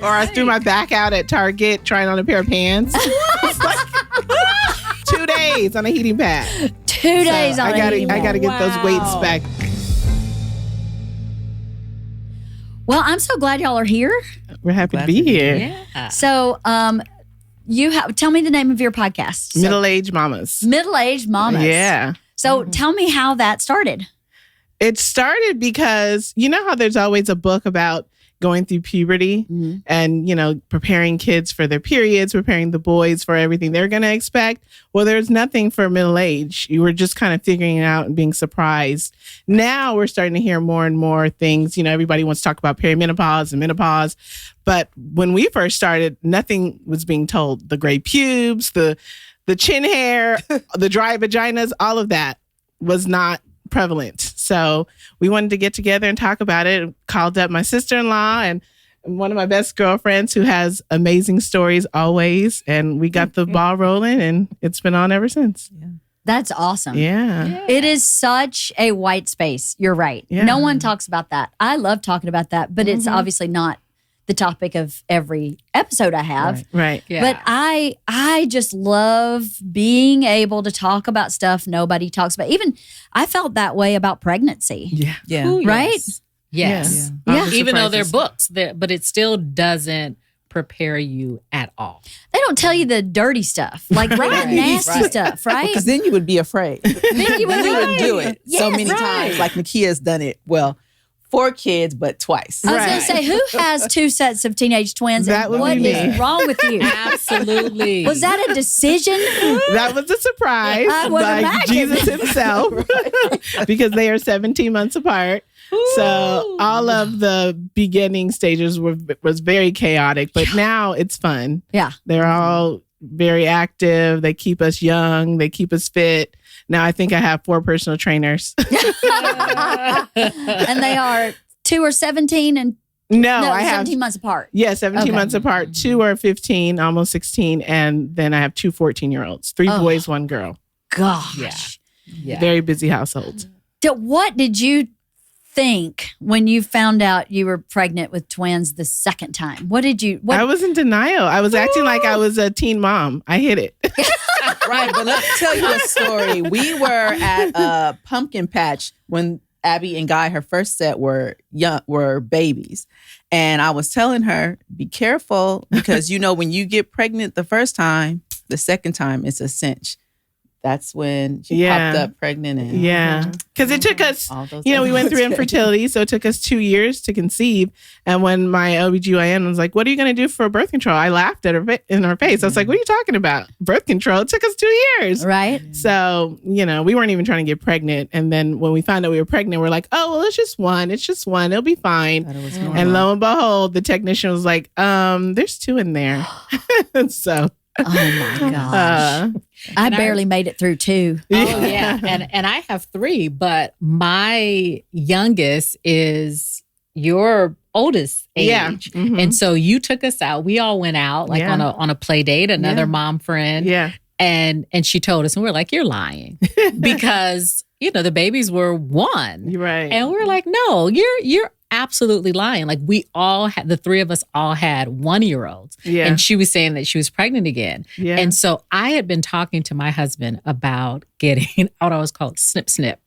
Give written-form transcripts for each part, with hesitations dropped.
Or I threw my back out at Target trying on a pair of pants. 2 days on a heating pad. 2 days on a heating pad. I got to get those weights back. Well, I'm so glad y'all are here. We're happy to be here. Yeah. So, tell me the name of your podcast. Middle-aged Mamas. Middle-aged Mamas. Yeah. So tell me how that started. It started because you know how there's always a book about going through puberty and, preparing kids for their periods, preparing the boys for everything they're going to expect. Well, there's nothing for middle age. You were just kind of figuring it out and being surprised. Now we're starting to hear more and more things. Everybody wants to talk about perimenopause and menopause. But when we first started, nothing was being told. The gray pubes, the chin hair, the dry vaginas, all of that was not prevalent. So we wanted to get together and talk about it. Called up my sister-in-law and one of my best girlfriends who has amazing stories always. And we got the ball rolling and it's been on ever since. Yeah. That's awesome. Yeah. It is such a white space. You're right. Yeah. No one talks about that. I love talking about that, but it's obviously not the topic of every episode I have. Right. Yeah. But I just love being able to talk about stuff nobody talks about. Even I felt that way about pregnancy. Yeah. Yeah. Ooh, Right? Yes. Yeah. Even though they're books, but it still doesn't prepare you at all. They don't tell you the dirty stuff, like nasty stuff, right? Because then you would be afraid. Then you would do it so Yes, many right. times. Like Nakeya's done it. Well, 4 kids, but twice. I was going to say, who has 2 sets of teenage twins? That And would what be is me. wrong with you? Absolutely. Was that a decision? That was a surprise I would by imagine. Jesus himself because they are 17 months apart. So all of the beginning stages was very chaotic, but now it's fun. Yeah. They're all very active. They keep us young. They keep us fit. Now I think I have 4 personal trainers. And they are 2 are 17 and No, I have 17 months apart. Yeah, 17 Okay. months apart. 2 are 15, almost 16, and then I have 2 14-year-olds. 3 boys, 1 girl. Gosh. Yeah. Very busy household. What did you think when you found out you were pregnant with twins the second time? What did you? I was in denial. I was acting like I was a teen mom. I hid it. Right, but let me tell you a story. We were at a pumpkin patch when Abby and Guy, her first set, were babies. And I was telling her, be careful because, when you get pregnant the first time, the second time it's a cinch. That's when she popped up pregnant. And Yeah. Because it took us, we went through infertility. So it took us 2 years to conceive. And when my OBGYN was like, what are you going to do for birth control? I laughed at her in her face. I was like, what are you talking about? Birth control? It took us 2 years. right. So, we weren't even trying to get pregnant. And then when we found out we were pregnant, we're like, oh, well, it's just one. It's just one. It'll be fine. And lo and behold, the technician was like, there's 2 in there. So. Oh my gosh. I barely made it through 2. Oh yeah. And I have 3, but my youngest is your oldest age. Yeah. Mm-hmm. And so you took us out. We all went out on a play date, another mom friend. Yeah. And she told us, and we're like, you're lying. Because, the babies were 1. You're right. And we're like, no, you're absolutely lying. Like we all had, the 3 of us all had 1-year-olds. Yeah. And she was saying that she was pregnant again. Yeah. And so I had been talking to my husband about getting what I was called snip snip.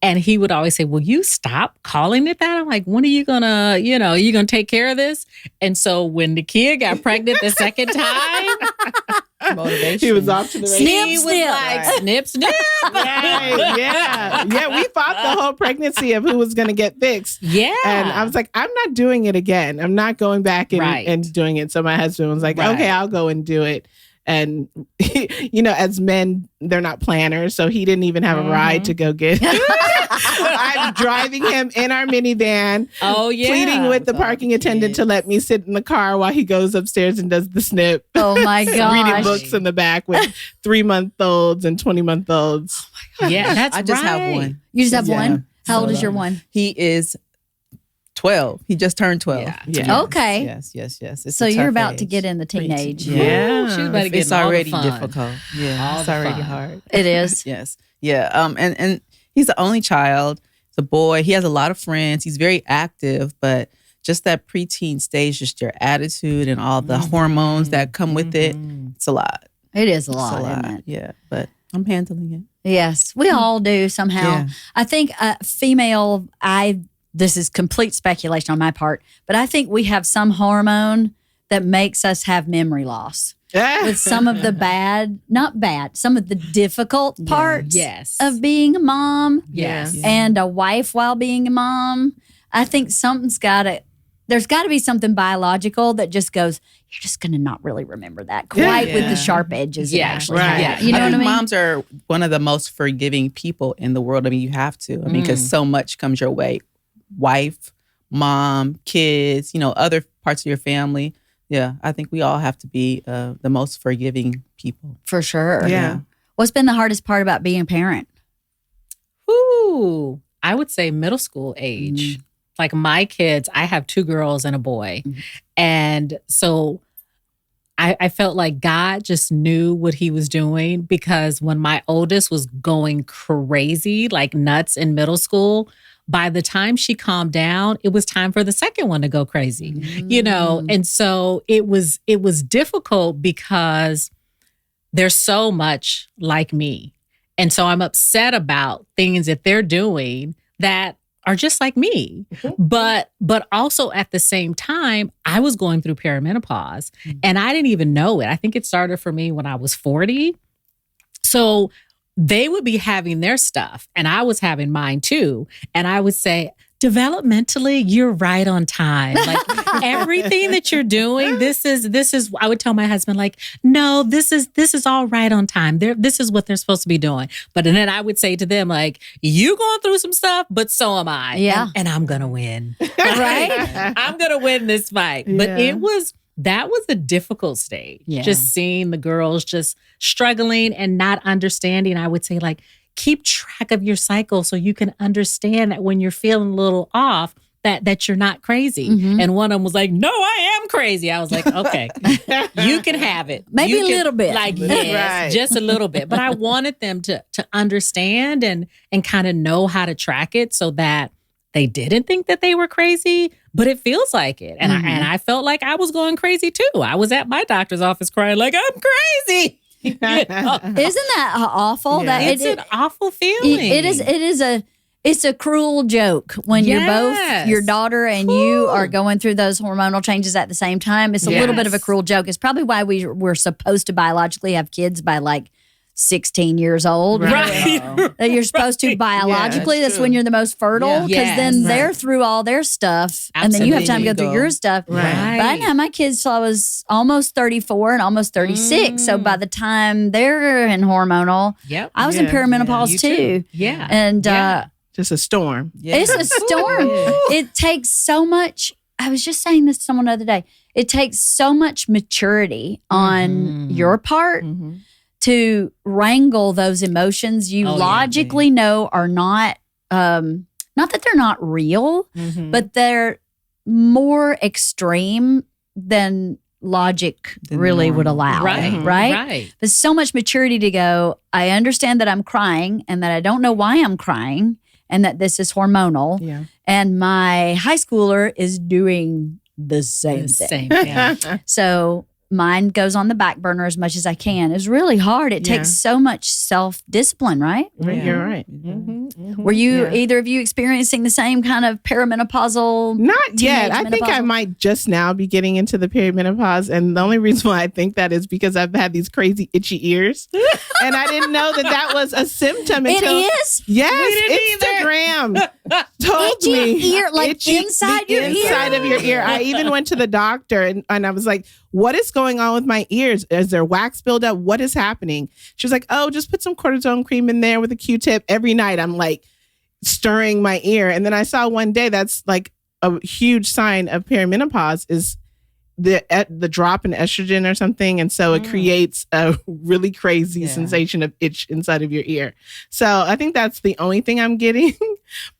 And he would always say, will you stop calling it that? I'm like, when are you gonna, you gonna take care of this? And so when the kid got pregnant the second time, motivation. He was off to the races. he was like, snip, snip. Right, yeah. Yeah, we fought the whole pregnancy of who was going to get fixed. Yeah. And I was like, I'm not doing it again. I'm not going back and doing it. So my husband was like, okay, I'll go and do it. And, as men, they're not planners. So he didn't even have a ride to go get. I'm driving him in our minivan. Oh, yeah. Pleading with the parking attendant to let me sit in the car while he goes upstairs and does the snip. Oh my gosh. Reading books in the back with 3-month-olds and 20-month-olds. Yeah, that's I just have one. You just have one? How old is your one? He is 12. He just turned 12. Yeah. Okay. Yes. It's So a you're tough about age. to get in the teenage. Yeah. She was about to get It's in all the already fun. difficult. Yeah, All it's the already fun. hard. It is. Yes. Yeah. And he's the only child. He's a boy. He has a lot of friends. He's very active, but just that preteen stage, just your attitude and all the hormones that come with it. It's a lot. It is a It's lot, isn't it? Yeah, but I'm handling it. Yes, we all do somehow. Yeah. I think female, this is complete speculation on my part, but I think we have some hormone that makes us have memory loss. With some of the some of the difficult parts of being a mom and a wife while being a mom. I think there's got to be something biological that just goes, you're just going to not really remember that quite with the sharp edges. Actually, you know what I mean? Moms are one of the most forgiving people in the world. I mean, you have to. I mean, because so much comes your way. Wife, mom, kids, other parts of your family. Yeah, I think we all have to be the most forgiving people. For sure. Yeah. What's been the hardest part about being a parent? Ooh, I would say middle school age. Like my kids, I have 2 girls and a boy. And so I felt like God just knew what he was doing, because when my oldest was going crazy, like nuts in middle school, by the time she calmed down, it was time for the second one to go crazy, And so it was difficult because they're so much like me. And so I'm upset about things that they're doing that are just like me. But also at the same time, I was going through perimenopause and I didn't even know it. I think it started for me when I was 40. So they would be having their stuff and I was having mine too. And I would say, developmentally, you're right on time. Like everything that you're doing, this is, I would tell my husband, like, no, this is all right on time. This is what they're supposed to be doing. But then I would say to them, like, you going through some stuff, but so am I. Yeah. And I'm going to win. Right? I'm going to win this fight. But that was a difficult stage. Yeah. Just seeing the girls just struggling and not understanding. I would say, like, keep track of your cycle so you can understand that when you're feeling a little off, that you're not crazy. And one of them was like, no, I am crazy. I was like, okay, you can have it. Maybe a little bit. Like, yes, just a little bit. But I wanted them to understand and kind of know how to track it so that they didn't think that they were crazy, but it feels like it. And I felt like I was going crazy too. I was at my doctor's office crying like, I'm crazy. Isn't that awful? Yeah. That It's an awful feeling. It's a cruel joke when you're both, your daughter and you are going through those hormonal changes at the same time. It's a little bit of a cruel joke. It's probably why we're supposed to biologically have kids by like 16 years old. Right. That you're supposed to biologically. that's that's when you're the most fertile, because then they're through all their stuff and then you have time to go through your stuff. Right. But I didn't have my kids till I was almost 34 and almost 36. So by the time they're in hormonal, I was in perimenopause too. Yeah. And just a storm. it's a storm. It takes so much. I was just saying this to someone the other day. It takes so much maturity on your part to wrangle those emotions you logically know are not that they're not real, but they're more extreme than logic really would allow. Right? There's so much maturity to go, I understand that I'm crying and that I don't know why I'm crying and that this is hormonal. Yeah. And my high schooler is doing the same thing. So mine goes on the back burner as much as I can. It's really hard. It takes so much self-discipline, right? You're right. Were you, either of you, experiencing the same kind of perimenopausal? Not yet. I think I menopausal? might just now be getting into the perimenopause. And the only reason why I think that is because I've had these crazy itchy ears. And I didn't know that was a symptom until... It is? Yes, Instagram told Itchy me. ear, like inside your ear? Inside of your ear. I even went to the doctor and I was like, what is going on with my ears? Is there wax buildup? What is happening? She was like, oh, just put some cortisone cream in there with a Q-tip. Every night I'm like stirring my ear. And then I saw one day that's like a huge sign of perimenopause is the drop in estrogen or something. And so it creates a really crazy sensation of itch inside of your ear. So I think that's the only thing I'm getting.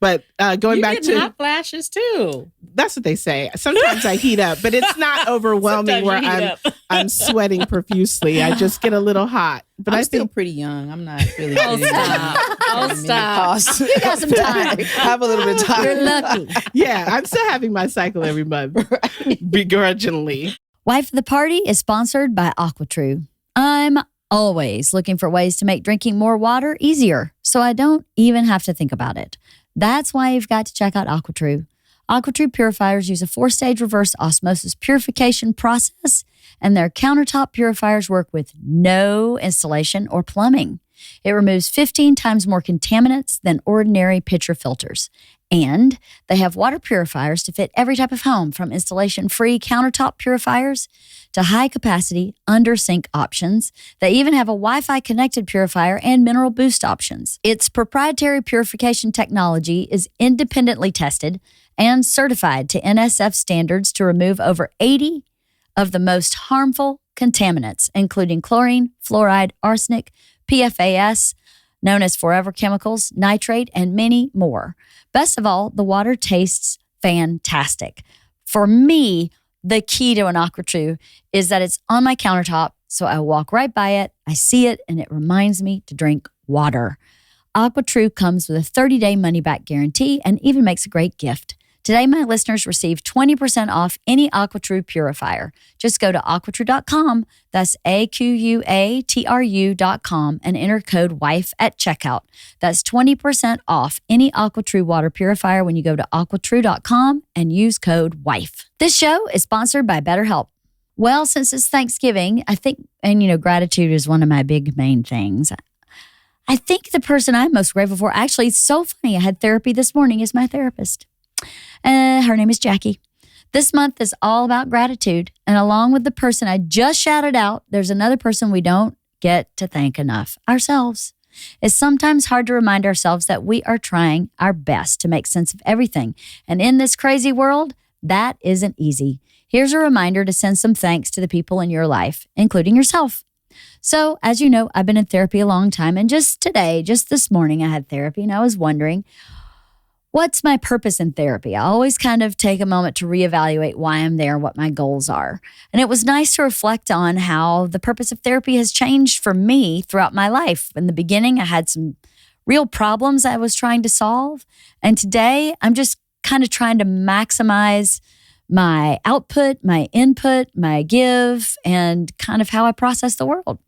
But going back to hot flashes too. That's what they say. Sometimes I heat up, but it's not overwhelming where I'm sweating profusely. I just get a little hot. But I'm I still think pretry young. I'm not really. Oh, stop. Oh, stop. You got some time. I have a little bit of time. You're lucky. yeah, I'm still having my cycle every month, begrudgingly. Wife of the Party is sponsored by AquaTrue. I'm always looking for ways to make drinking more water easier, so I don't even have to think about it. That's why you've got to check out AquaTrue. AquaTrue purifiers use a 4-stage reverse osmosis purification process, and their countertop purifiers work with no installation or plumbing. It removes 15 times more contaminants than ordinary pitcher filters. And they have water purifiers to fit every type of home, from installation-free countertop purifiers to high-capacity under-sink options. They even have a Wi-Fi connected purifier and mineral boost options. Its proprietary purification technology is independently tested and certified to NSF standards to remove over 80 of the most harmful contaminants, including chlorine, fluoride, arsenic, PFAS, known as forever chemicals, nitrate, and many more. Best of all, the water tastes fantastic. For me, the key to an AquaTrue is that it's on my countertop, so I walk right by it, I see it, and it reminds me to drink water. AquaTrue comes with a 30-day money-back guarantee and even makes a great gift. Today, my listeners receive 20% off any AquaTrue purifier. Just go to aquatrue.com, that's AQUATRU.com, and enter code WIFE at checkout. That's 20% off any AquaTrue water purifier when you go to aquatrue.com and use code WIFE. This show is sponsored by BetterHelp. Well, since it's Thanksgiving, I think, and gratitude is one of my big main things. I think the person I'm most grateful for, actually, it's so funny, I had therapy this morning, is my therapist. Her name is Jackie. This month is all about gratitude. And along with the person I just shouted out, there's another person we don't get to thank enough, ourselves. It's sometimes hard to remind ourselves that we are trying our best to make sense of everything. And in this crazy world, that isn't easy. Here's a reminder to send some thanks to the people in your life, including yourself. So, as you know, I've been in therapy a long time. And just this morning, I had therapy and I was wondering, what's my purpose in therapy? I always kind of take a moment to reevaluate why I'm there, what my goals are. And it was nice to reflect on how the purpose of therapy has changed for me throughout my life. In the beginning, I had some real problems I was trying to solve. And today, I'm just kind of trying to maximize my output, my input, my give, and kind of how I process the world.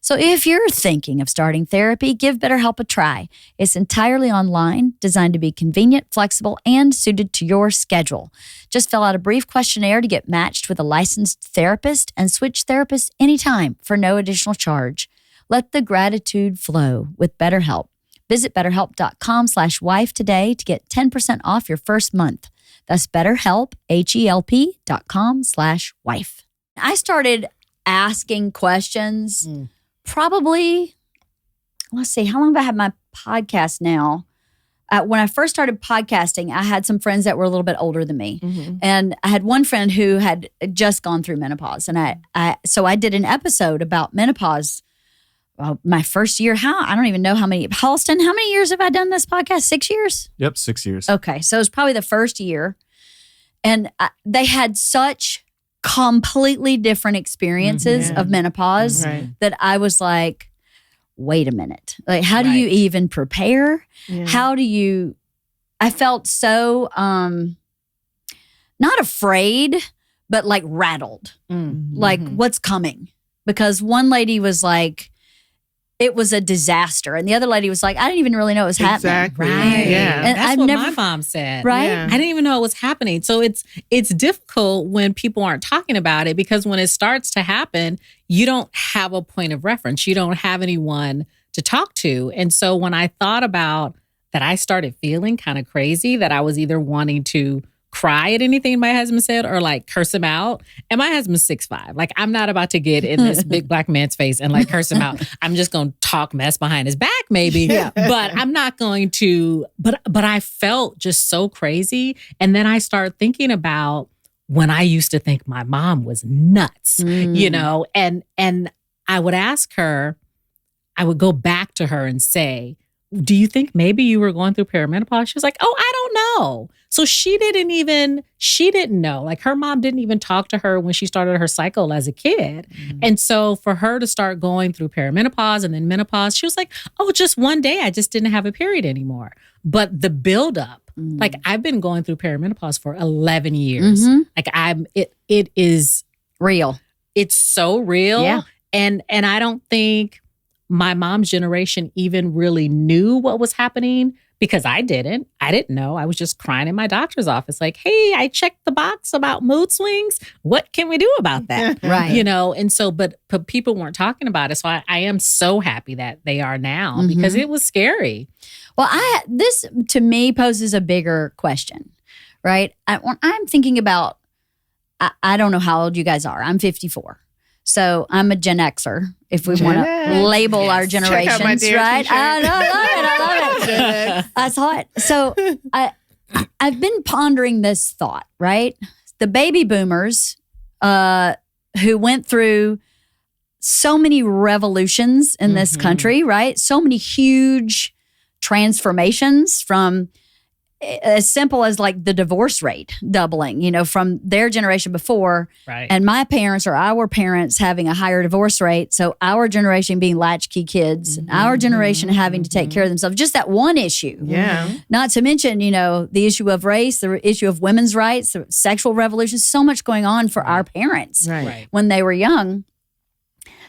So if you're thinking of starting therapy, give BetterHelp a try. It's entirely online, designed to be convenient, flexible, and suited to your schedule. Just fill out a brief questionnaire to get matched with a licensed therapist and switch therapists anytime for no additional charge. Let the gratitude flow with BetterHelp. Visit BetterHelp.com/wife today to get 10% off your first month. That's BetterHelp, HELP.com/wife. I started asking questions probably, let's see, how long have I had my podcast now? When I first started podcasting, I had some friends that were a little bit older than me. Mm-hmm. And I had one friend who had just gone through menopause. And so I did an episode about menopause my first year. I don't even know how many. Halston, how many years have I done this podcast? 6 years? Yep, 6 years. Okay, so it was probably the first year. And they had such completely different experiences of menopause that I was like, wait a minute. Like, how do you even prepare? Yeah. How do you, I felt so, not afraid, but like rattled. Mm-hmm. Like, what's coming? Because one lady was like, it was a disaster. And the other lady was like, I didn't even really know it was happening. Right. Yeah. And that's what my mom said. Right. Yeah. I didn't even know it was happening. So it's difficult when people aren't talking about it, because when it starts to happen, you don't have a point of reference. You don't have anyone to talk to. And so when I thought about that, I started feeling kind of crazy, that I was either wanting to cry at anything my husband said or like curse him out. And my husband's 6'5". Like, I'm not about to get in this big black man's face and like curse him out. I'm just going to talk mess behind his back maybe, but I'm not going to, but I felt just so crazy. And then I started thinking about when I used to think my mom was nuts, you know, and I would ask her, I would go back to her and say, do you think maybe you were going through perimenopause? She was like, oh, I don't know. So she didn't know. Like her mom didn't even talk to her when she started her cycle as a kid. And so for her to start going through perimenopause and then menopause, she was like, oh, just one day I just didn't have a period anymore. But the buildup, like I've been going through perimenopause for 11 years. Like it is real. It's so real. Yeah. And I don't think my mom's generation even really knew what was happening because I didn't know. I was just crying in my doctor's office like, hey, I checked the box about mood swings. What can we do about that? Right. You know, and so, but people weren't talking about it. So I am so happy that they are now because it was scary. Well, this to me poses a bigger question, right? When I'm thinking about, I don't know how old you guys are. I'm 54. So I'm a Gen Xer, if we want to label our generations, right? I love it. I saw it. So I've been pondering this thought, right? The baby boomers who went through so many revolutions in this country, right? So many huge transformations from as simple as like the divorce rate doubling, you know, from their generation before. Right. And my parents or our parents having a higher divorce rate. So our generation being latchkey kids, our generation having to take care of themselves. Just that one issue. Yeah. Not to mention, you know, the issue of race, the issue of women's rights, the sexual revolution, so much going on for our parents Right. when they were young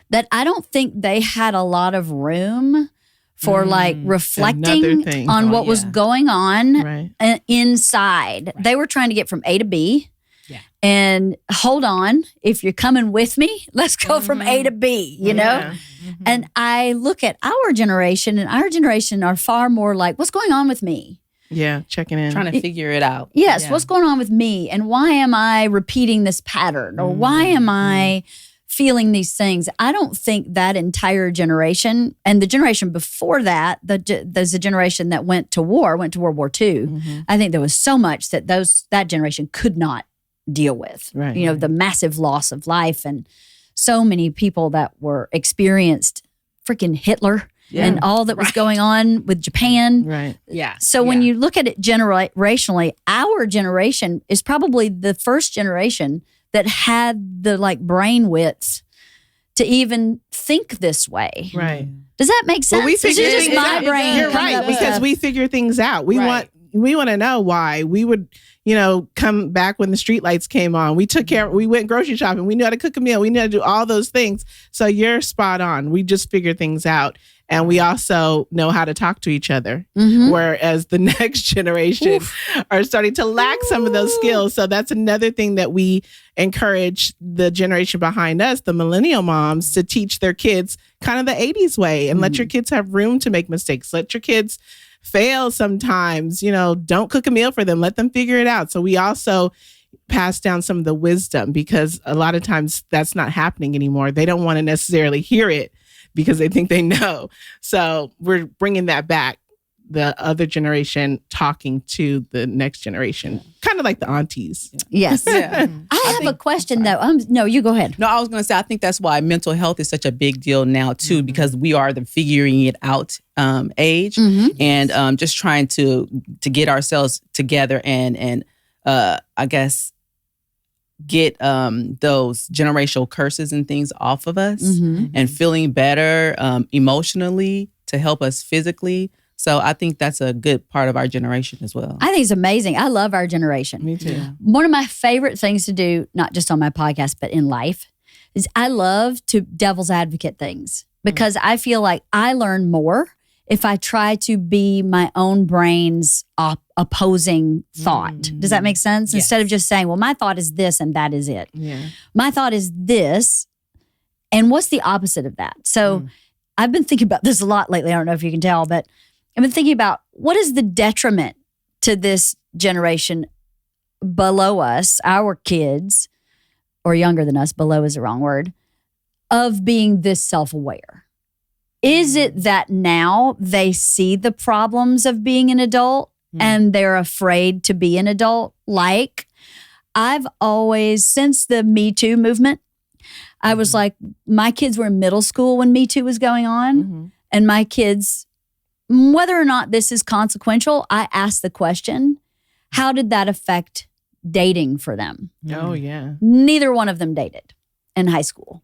that I don't think they had a lot of room for like reflecting on what was going on inside. They were trying to get from A to B. Yeah. And hold on, if you're coming with me, let's go from A to B, you know? And I look at our generation, and our generation are far more like, what's going on with me? Yeah, checking in. Trying to figure it out. Yes, what's going on with me? And why am I repeating this pattern? Or why am I feeling these things? I don't think that entire generation, and the generation before that, there's a generation that went to World War II. I think there was so much that that generation could not deal with. Right. You know, the massive loss of life and so many people that were experienced freaking Hitler and all that was going on with Japan. Right. Yeah. So when you look at it generationally, our generation is probably the first generation that had the like brain width to even think this way. Right. Does that make sense? Well, we figure It's just my brain. You're coming right, up with because stuff. we figure things out. We want to know why. We would, you know, come back when the street lights came on. We took care. We went grocery shopping. We knew how to cook a meal. We knew how to do all those things. So you're spot on. We just figure things out. And we also know how to talk to each other. Whereas the next generation are starting to lack some of those skills. So that's another thing that we encourage the generation behind us, the millennial moms, to teach their kids kind of the 80s way and let your kids have room to make mistakes. Let your kids fail sometimes. You know, don't cook a meal for them. Let them figure it out. So we also pass down some of the wisdom, because a lot of times that's not happening anymore. They don't want to necessarily hear it because they think they know. So we're bringing that back, the other generation talking to the next generation, kind of like the aunties. Yes. Yeah. I have a question though. No, you go ahead. No, I was going to say, I think that's why mental health is such a big deal now too, because we are the figuring it out age, and just trying to get ourselves together and I guess get those generational curses and things off of us, and feeling better emotionally to help us physically. So I think that's a good part of our generation as well. I think it's amazing. I love our generation. Me too. One of my favorite things to do, not just on my podcast, but in life, is I love to devil's advocate things, because I feel like I learn more if I try to be my own brain's opposing thought. Does that make sense? Yes. Instead of just saying, well, my thought is this and that is it. Yeah. My thought is this, and what's the opposite of that? So I've been thinking about this a lot lately. I don't know if you can tell, but I've been thinking about what is the detriment to this generation below us, our kids, or younger than us, below is the wrong word, of being this self-aware. Is it that now they see the problems of being an adult and they're afraid to be an adult? Like, I've always, since the Me Too movement, I was like, my kids were in middle school when Me Too was going on, and my kids, whether or not this is consequential, I asked the question, how did that affect dating for them? Oh, yeah. Neither one of them dated in high school.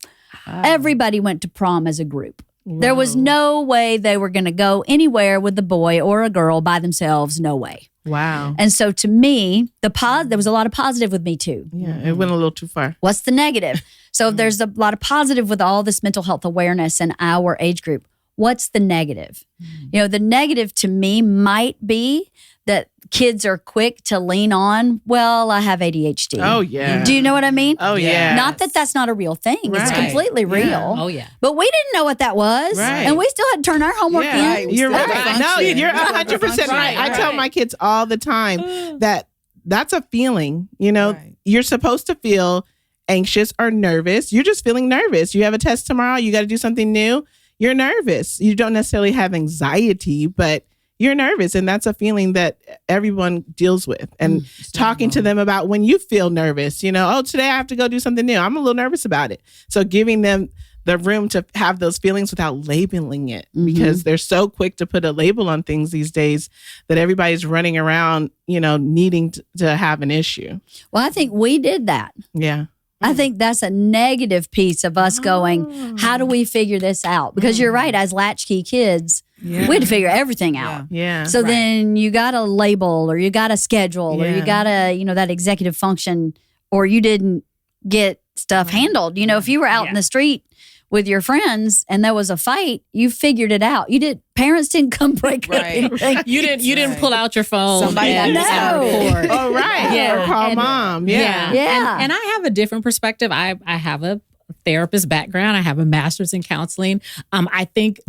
Everybody went to prom as a group. There was no way they were going to go anywhere with a boy or a girl by themselves. No way. Wow. And so to me, there was a lot of positive with me too. Yeah, it went a little too far. What's the negative? So if there's a lot of positive with all this mental health awareness in our age group, what's the negative? The negative to me might be that kids are quick to lean on, well, I have ADHD. Oh, yeah. Do you know what I mean? Oh, yeah. Not that that's not a real thing. It's Right. completely real. Yeah. Oh, yeah. But we didn't know what that was. Right. And we still had to turn our homework Yeah, in. you're Still right. function. No, you're 100% Right, right. I tell right. my kids all the time that that's a feeling. Right. You're supposed to feel anxious or nervous. You're just feeling nervous. You have a test tomorrow. You got to do something new. You're nervous. You don't necessarily have anxiety, but you're nervous. And that's a feeling that everyone deals with. And talking to them about when you feel nervous, today I have to go do something new. I'm a little nervous about it. So giving them the room to have those feelings without labeling it, because they're so quick to put a label on things these days that everybody's running around, needing to have an issue. Well, I think we did that. Yeah. I think that's a negative piece of us going, how do we figure this out? Because you're right, as latchkey kids, we had to figure everything out. Yeah. So then you got a label or you got a schedule or you got a, that executive function, or you didn't get stuff handled. If you were out in the street with your friends and there was a fight, you figured it out. Parents didn't come break anything. You didn't pull out your phone. Somebody and had to record. Oh, right. Yeah. Or call And- mom. Yeah. Yeah. And I have a different perspective. I have a therapist background. I have a master's in counseling. I think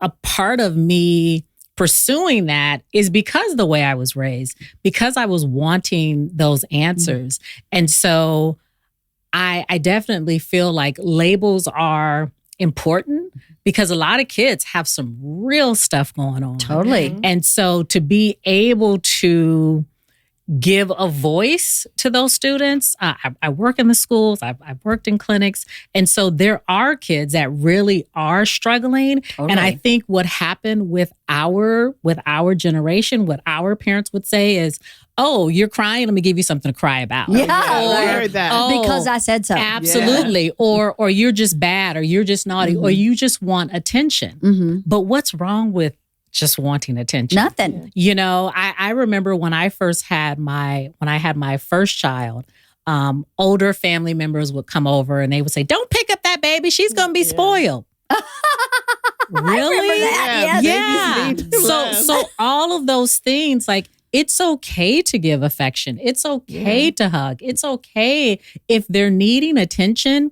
a part of me pursuing that is because of the way I was raised, because I was wanting those answers. And so I definitely feel like labels are important because a lot of kids have some real stuff going on. Totally. And so to be able to give a voice to those students. I work in the schools. I've worked in clinics. And so there are kids that really are struggling. Totally. And I think what happened with our generation, what our parents would say is, oh, you're crying. Let me give you something to cry about. Yeah, I heard that. Oh, because I said so. Absolutely. Or you're just bad, or you're just naughty, or you just want attention. But what's wrong with just wanting attention? Nothing. I remember when I had my first child, older family members would come over and they would say, "Don't pick up that baby. She's going to be spoiled." Really? That. Yeah. babies need to laugh. So all of those things, like, it's okay to give affection. It's okay to hug. It's okay if they're needing attention,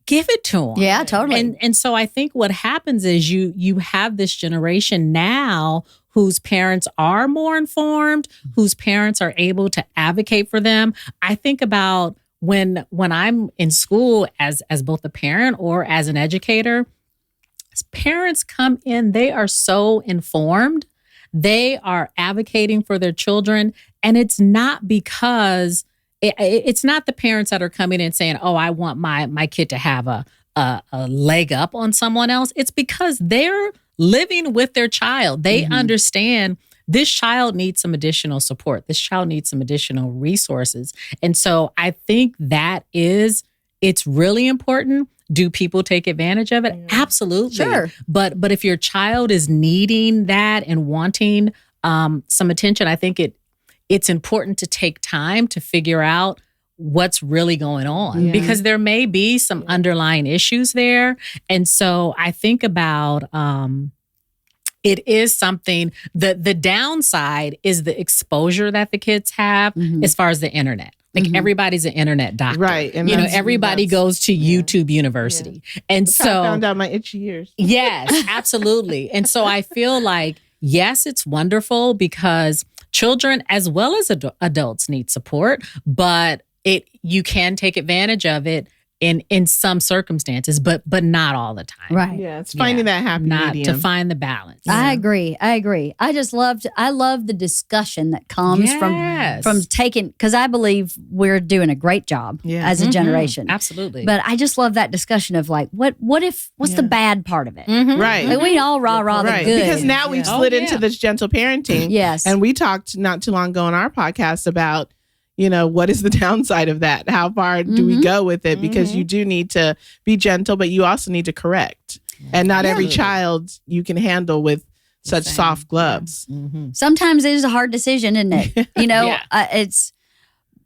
give it to them. Yeah, totally. And so I think what happens is you have this generation now whose parents are more informed, whose parents are able to advocate for them. I think about when I'm in school as both a parent or as an educator, as parents come in, they are so informed. They are advocating for their children. And it's not because it's not the parents that are coming in saying, "Oh, I want my kid to have a leg up on someone else." It's because they're living with their child. They understand this child needs some additional support. This child needs some additional resources. And so I think it's really important. Do people take advantage of it? Absolutely. Sure. But if your child is needing that and wanting some attention, I think it's important to take time to figure out what's really going on, because there may be some underlying issues there. And so I think about it is something the downside is the exposure that the kids have as far as the internet. Like everybody's an internet doctor. Right. And everybody goes to YouTube University. And That's how I so found out my itchy ears. yes, absolutely. And so I feel like, yes, it's wonderful because children as well as adults need support, but you can take advantage of it in some circumstances, but not all the time. Right. Yeah, it's finding that happy Not medium. to find the balance. I agree. I love the discussion that comes from taking, because I believe we're doing a great job as a generation. Absolutely. But I just love that discussion of like, what's the bad part of it? Right. Like, we all rah the good. Because now we've slid into this gentle parenting. Yes. And we talked not too long ago on our podcast about, what is the downside of that? How far do we go with it? Because you do need to be gentle, but you also need to correct. And not every child you can handle with such soft gloves. Sometimes it is a hard decision, isn't it? It's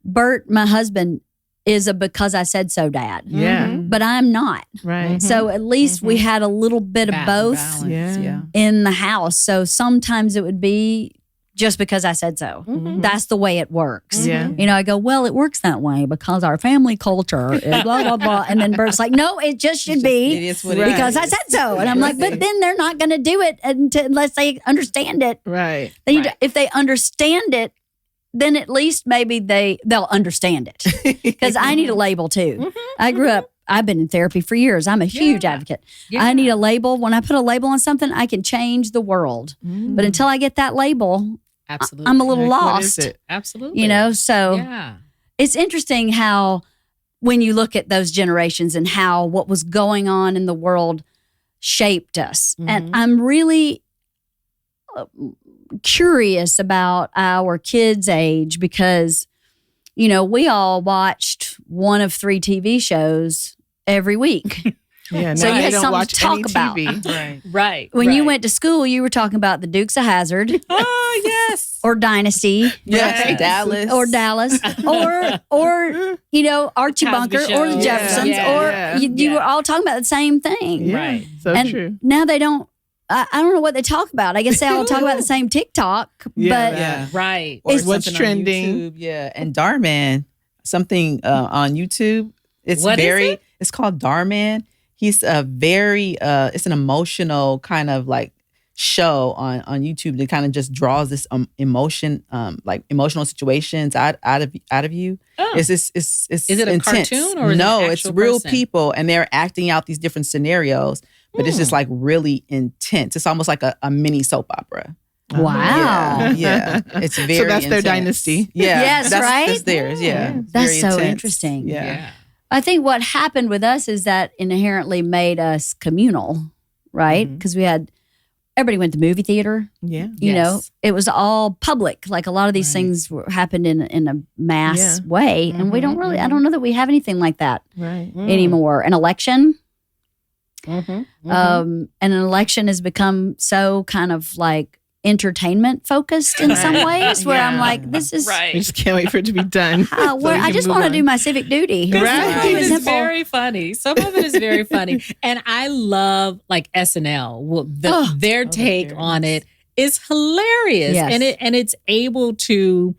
Bert, my husband, is a because I said so dad. Yeah. But I'm not. Right. So at least we had a little bit of both Yeah. in the house. So sometimes it would be just because I said so. That's the way it works. Yeah. I go, well, it works that way because our family culture is blah, blah, blah. And then Bert's like, no, it just should be It is what it because is. I said so. And I'm like, but then they're not going to do it unless they understand it. Right. If they understand it, then at least maybe they'll understand it. Because I need a label too. I've been in therapy for years. I'm a huge advocate. Yeah. I need a label. When I put a label on something, I can change the world. But until I get that label, Absolutely. I'm a little Like, what lost. is it? Absolutely. So Yeah. it's interesting how when you look at those generations and how what was going on in the world shaped us. And I'm really curious about our kids' age because, we all watched one of 3 TV shows every week. Yeah. So now you they had don't something watch to talk any about. TV. Right. Right. When you went to school, you were talking about the Dukes of Hazzard Oh, yes. or Dynasty. Yes. Dallas. Or Dallas, or Archie Bunker, Cosby or the Show. Jeffersons, Yeah. or Yeah. you were all talking about the same thing. Yeah. Right. So And true. now they don't. I don't know what they talk about. I guess they all talk about the same TikTok, Yeah, but Yeah. Right. Or What's something on trending. YouTube, yeah. And Darman, something on YouTube. It's What is very, it? it's called Darman. He's a very, it's an emotional kind of like show on YouTube that kind of just draws this emotion, like emotional situations out of you. Oh. It's Is it a intense. cartoon or is it no? an It's actual real person? people, and they're acting out these different scenarios. But it's just like really intense. It's almost like a mini soap opera. wow, Yeah, it's very. So that's their intense. dynasty. Yeah, Yes, right? That's theirs. Yeah, That's Very so intense. interesting. Yeah. I think what happened with us is that inherently made us communal, right? Because everybody went to movie theater. Yeah. You know, Yes. it was all public. Like a lot of these things happened in a mass way, and we don't really. I don't know that we have anything like that Right. anymore. An election. Mm-hmm. And an election has become so kind of like entertainment focused in some ways where I'm like, this is I just can't wait for it to be done. where we I can just move want to on. do my civic duty. Right. Some of it is Simple. very funny. Some of it is very funny. And I love like SNL. Well, their take on it is hilarious. Yes. And it's able to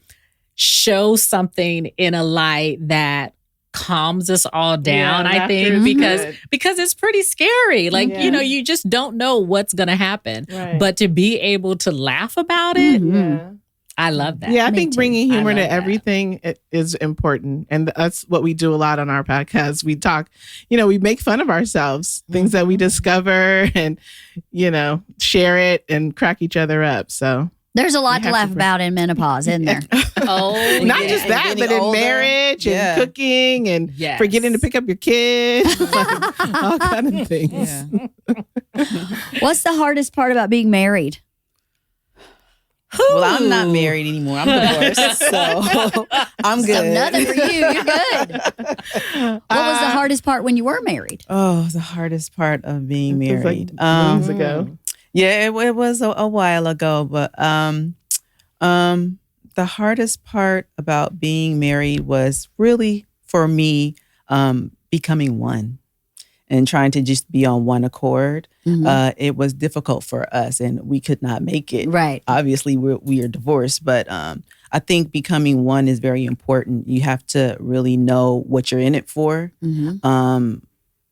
show something in a light that calms us all down, Yeah, I laughter think, is because it's pretty scary. Like, Yeah. you just don't know what's going to happen. Right. But to be able to laugh about it, Yeah. I love that. Yeah, I Me think too. bringing humor I to love that. everything is important. And that's what we do a lot on our podcast. We talk, we make fun of ourselves, things that we discover and, share it and crack each other up. So There's a lot You to have laugh to about in menopause, isn't there? Oh, not yeah. just that, And but getting in older. marriage Yeah. and cooking and Yes. forgetting to pick up your kids, all kind of things. Yeah. What's the hardest part about being married? Well, I'm not married anymore. I'm divorced, so I'm good. So nothing for you. You're good. What was the hardest part when you were married? Oh, the hardest part of being It was married. like moons ago. Yeah, it was a while ago, but the hardest part about being married was really for me becoming one and trying to just be on one accord. It was difficult for us, and we could not make it. Right. Obviously, we are divorced, but I think becoming one is very important. You have to really know what you're in it for, and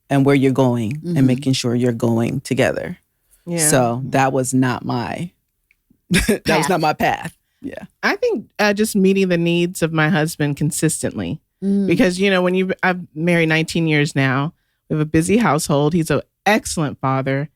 where you're going, and making sure you're going together. Yeah. So that was not my that was not my path. Yeah. I think just meeting the needs of my husband consistently. Because, when I've married 19 years now, we have a busy household. He's an excellent father,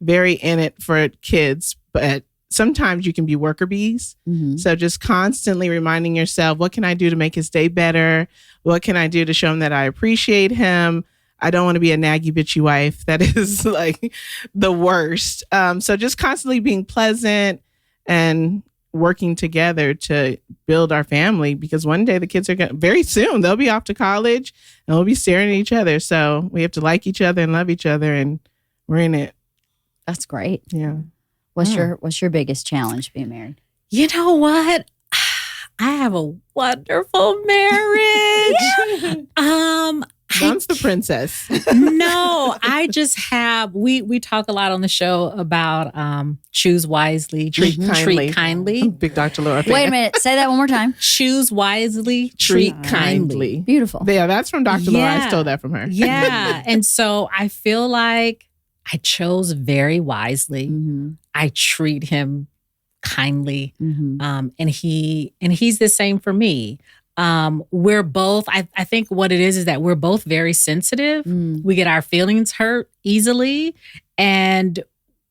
very in it for kids, but sometimes you can be worker bees. So just constantly reminding yourself, what can I do to make his day better? What can I do to show him that I appreciate him? I don't want to be a naggy, bitchy wife. That is like the worst. So just constantly being pleasant and working together to build our family, because one day the kids are very soon, they'll be off to college and we'll be staring at each other. So we have to like each other and love each other, and we're in it. That's great. Yeah. What's your biggest challenge being married? You know what? I have a wonderful marriage. Don's the princess. No, I just have, we talk a lot on the show about choose wisely, treat kindly. Big Dr. Laura fan. Wait a minute. Say that one more time. Choose wisely, treat kindly. Beautiful. Yeah, that's from Dr. Laura. I stole that from her. Yeah. And so I feel like I chose very wisely. I treat him kindly. And he's the same for me. We're both, I think what it is that we're both very sensitive. We get our feelings hurt easily, and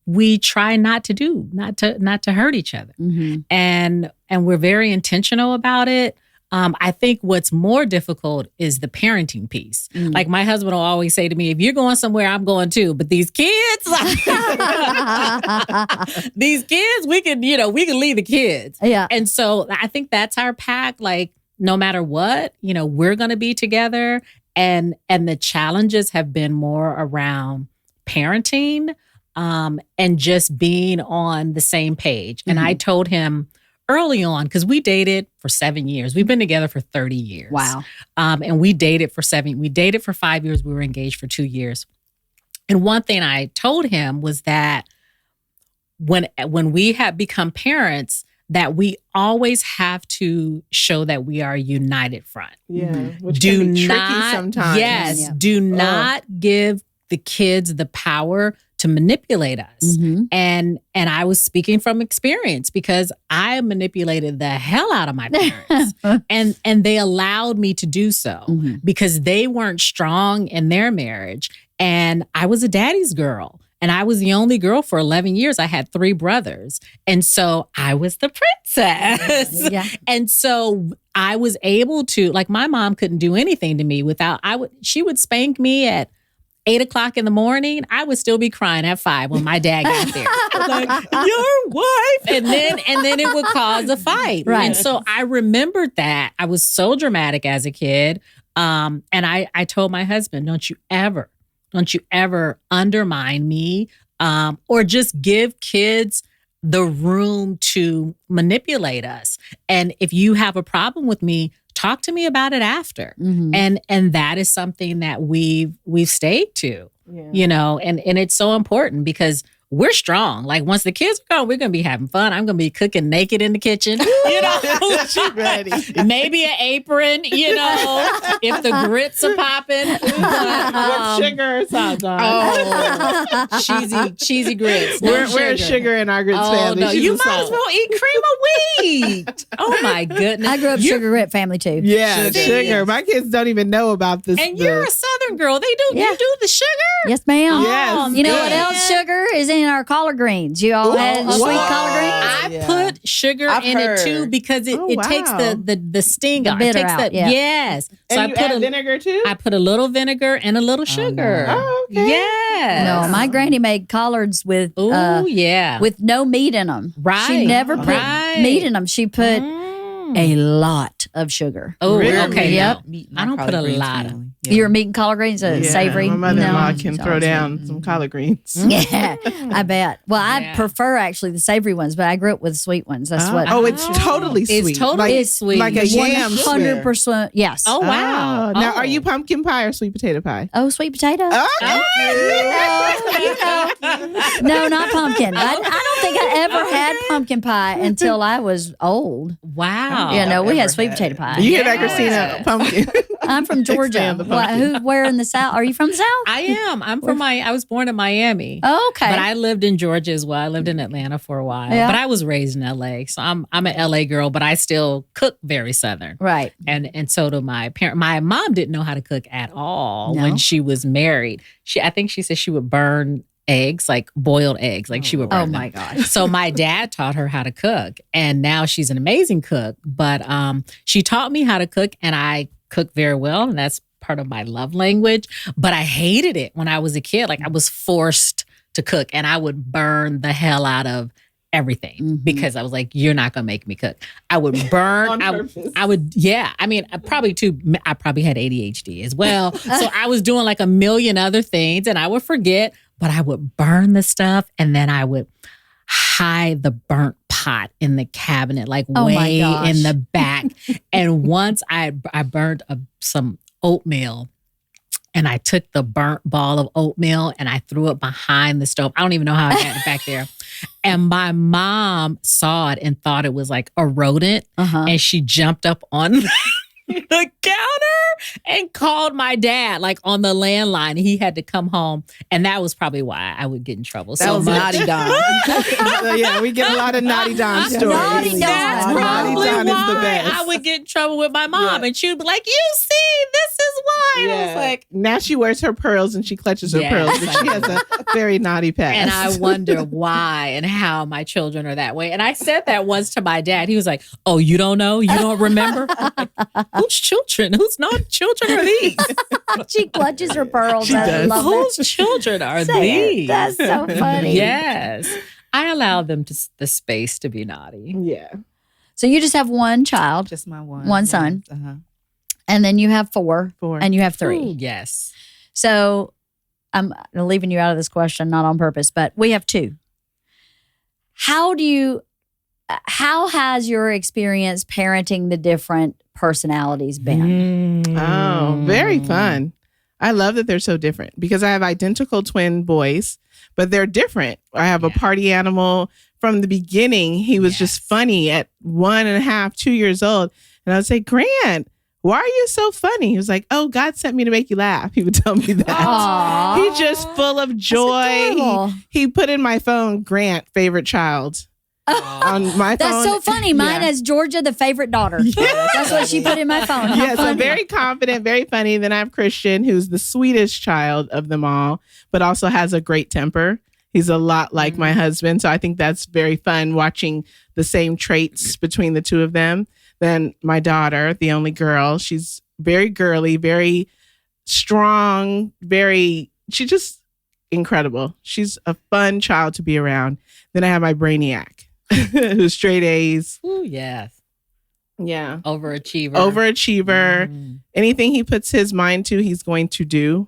we try not to hurt each other. And we're very intentional about it. I think what's more difficult is the parenting piece. Like my husband will always say to me, if you're going somewhere, I'm going too. But these kids, we can leave the kids. Yeah. And so I think that's our pact. Like, no matter what, we're going to be together. And the challenges have been more around parenting and just being on the same page. And I told him early on, because we dated for 7 years. We've been together for 30 years. Wow. And we dated for 5 years. We were engaged for 2 years. And one thing I told him was that when we have become parents, that we always have to show that we are a united front. Yeah, which can be tricky sometimes. Yes, Yeah. do not give the kids the power to manipulate us. And I was speaking from experience, because I manipulated the hell out of my parents. and they allowed me to do so because they weren't strong in their marriage. And I was a daddy's girl. And I was the only girl for 11 years. I had 3 brothers. And so I was the princess. Yeah. And so I was able to, like, my mom couldn't do anything to me without, she would spank me at 8:00 in the morning. I would still be crying at 5 when my dad got there. Like, your wife. And then it would cause a fight. Right. And so I remembered that. I was so dramatic as a kid. And I told my husband, don't you ever undermine me or just give kids the room to manipulate us. And if you have a problem with me, talk to me about it after. And that is something that we've stayed to, and it's so important because we're strong. Like, once the kids are gone, we're going to be having fun. I'm going to be cooking naked in the kitchen, She's ready. Maybe an apron, if the grits are popping. With sugar or sauce on. Cheesy grits. We're a sugar in our grits family. No, She's you a might as salt. well eat cream of wheat. Oh my goodness. I grew up sugar grit family too. Yeah, Sugar. sugar. My kids don't even know about this. And you're a Southern girl. They do. Yeah. You do the sugar. Yes, ma'am. Yes. You know Yeah. what else sugar is in our collard greens? You all had sweet wow. collard greens? I put sugar I've in heard. it too because it takes wow. the sting The out. bitter It takes out, yeah. Yes. So And I you put add vinegar too? I put a little vinegar and a little sugar. Oh, okay. Yes. No, my granny made collards with Oh yeah. with no meat in them. Right. She never put Right. meat in them. She put a lot of sugar. Oh, Really? okay. Yep. No. I don't put a lot of. You're meat and collard greens, savory. My mother-in-law No. can throw down some collard greens. Yeah, I bet. Well, I Yeah. prefer actually the savory ones, but I grew up with sweet ones. That's what. Oh, it's totally sweet. It's totally like, sweet. Like a yam. 100%. Yes. Oh wow. Now, Oh. are you pumpkin pie or sweet potato pie? Oh, sweet potato. No, not pumpkin. I don't think I ever had pumpkin pie until I was old. Wow. Yeah, no, we had ever sweet had potato it. pie. You hear that, Yes. Christina? Pumpkin. I'm from Georgia. Expand the Where in the South? Are you from the South? I am. I was born in Miami. Oh, okay. But I lived in Georgia as well. I lived in Atlanta for a while. Yeah. But I was raised in LA. So I'm an LA girl, but I still cook very Southern. Right. And so do my parents. My mom didn't know how to cook at all when she was married. I think she said she would burn eggs, like boiled eggs, like she would burn them. my gosh. So my dad taught her how to cook, and now she's an amazing cook. But she taught me how to cook, and I cook very well, and that's part of my love language. But I hated it when I was a kid. Like I was forced to cook, and I would burn the hell out of everything because I was like, you're not gonna make me cook. I would burn. I would. Yeah. I mean, I probably had ADHD as well. So I was doing like a million other things, and I would forget. But I would burn the stuff, and then I would hide the burnt pot in the cabinet, like way in the back. And once I burned some oatmeal, and I took the burnt ball of oatmeal and I threw it behind the stove. I don't even know how I got it back there. And my mom saw it and thought it was like a rodent, and she jumped up on the counter and called my dad like on the landline. He had to come home, and that was probably why I would get in trouble. That was Naughty Don. Yeah, we get a lot of Naughty Don stories. Naughty Don. That's probably Naughty Don why is the best. I would get in trouble with my mom, and she would be like, "You see, this is why." And I was like, now she wears her pearls and she clutches her pearls, but she has a very naughty past. and I wonder why and how my children are that way. And I said that once to my dad. He was like, "Oh, you don't know? You don't remember?" I'm like, whose children? Whose not children are these? She clutches her pearls. She I does. love Whose it. children are Say it. these? That's so funny. Yes. I allow them the space to be naughty. Yeah. So you just have one child, Just my one. One son. Uh-huh. and then you have four, and you have three. Ooh, yes. So I'm leaving you out of this question, not on purpose, but we have two. How has your experience parenting the different personalities been? Oh, very fun. I love that they're so different because I have identical twin boys, but they're different. I have a party animal from the beginning. He was just funny at 1.5, 2 years old. And I would say, Grant, why are you so funny? He was like, oh, God sent me to make you laugh. He would tell me that. Aww. He's just full of joy. He put in my phone, Grant, favorite child. On my phone. That's so funny. Mine has Georgia, the favorite daughter. That's what she put in my phone. How Yeah, so funny. very confident, very funny. Then I have Christian, who's the sweetest child of them all, but also has a great temper. He's a lot like my husband. So I think that's very fun watching the same traits between the two of them. Then my daughter, the only girl, she's very girly, very strong, she's just incredible. She's a fun child to be around. Then I have my brainiac, who's straight A's. Ooh, yes. Yeah. Overachiever. Anything he puts his mind to, he's going to do.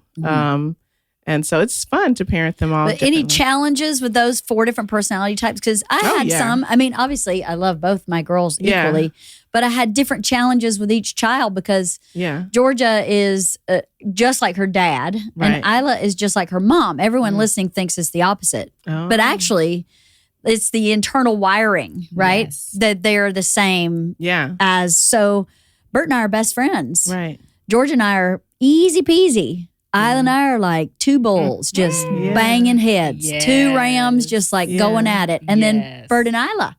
And so it's fun to parent them all. But any challenges with those 4 different personality types? Because I had some. I mean, obviously, I love both my girls equally, but I had different challenges with each child because Georgia is just like her dad, and Isla is just like her mom. Everyone listening thinks it's the opposite, but actually, it's the internal wiring, right? Yes. That they're the same. As so, Bert and I are best friends. Right. Georgia and I are easy peasy. Isla and I are like 2 bulls, just banging heads. 2 rams, just like going at it. And then Bert and Isla,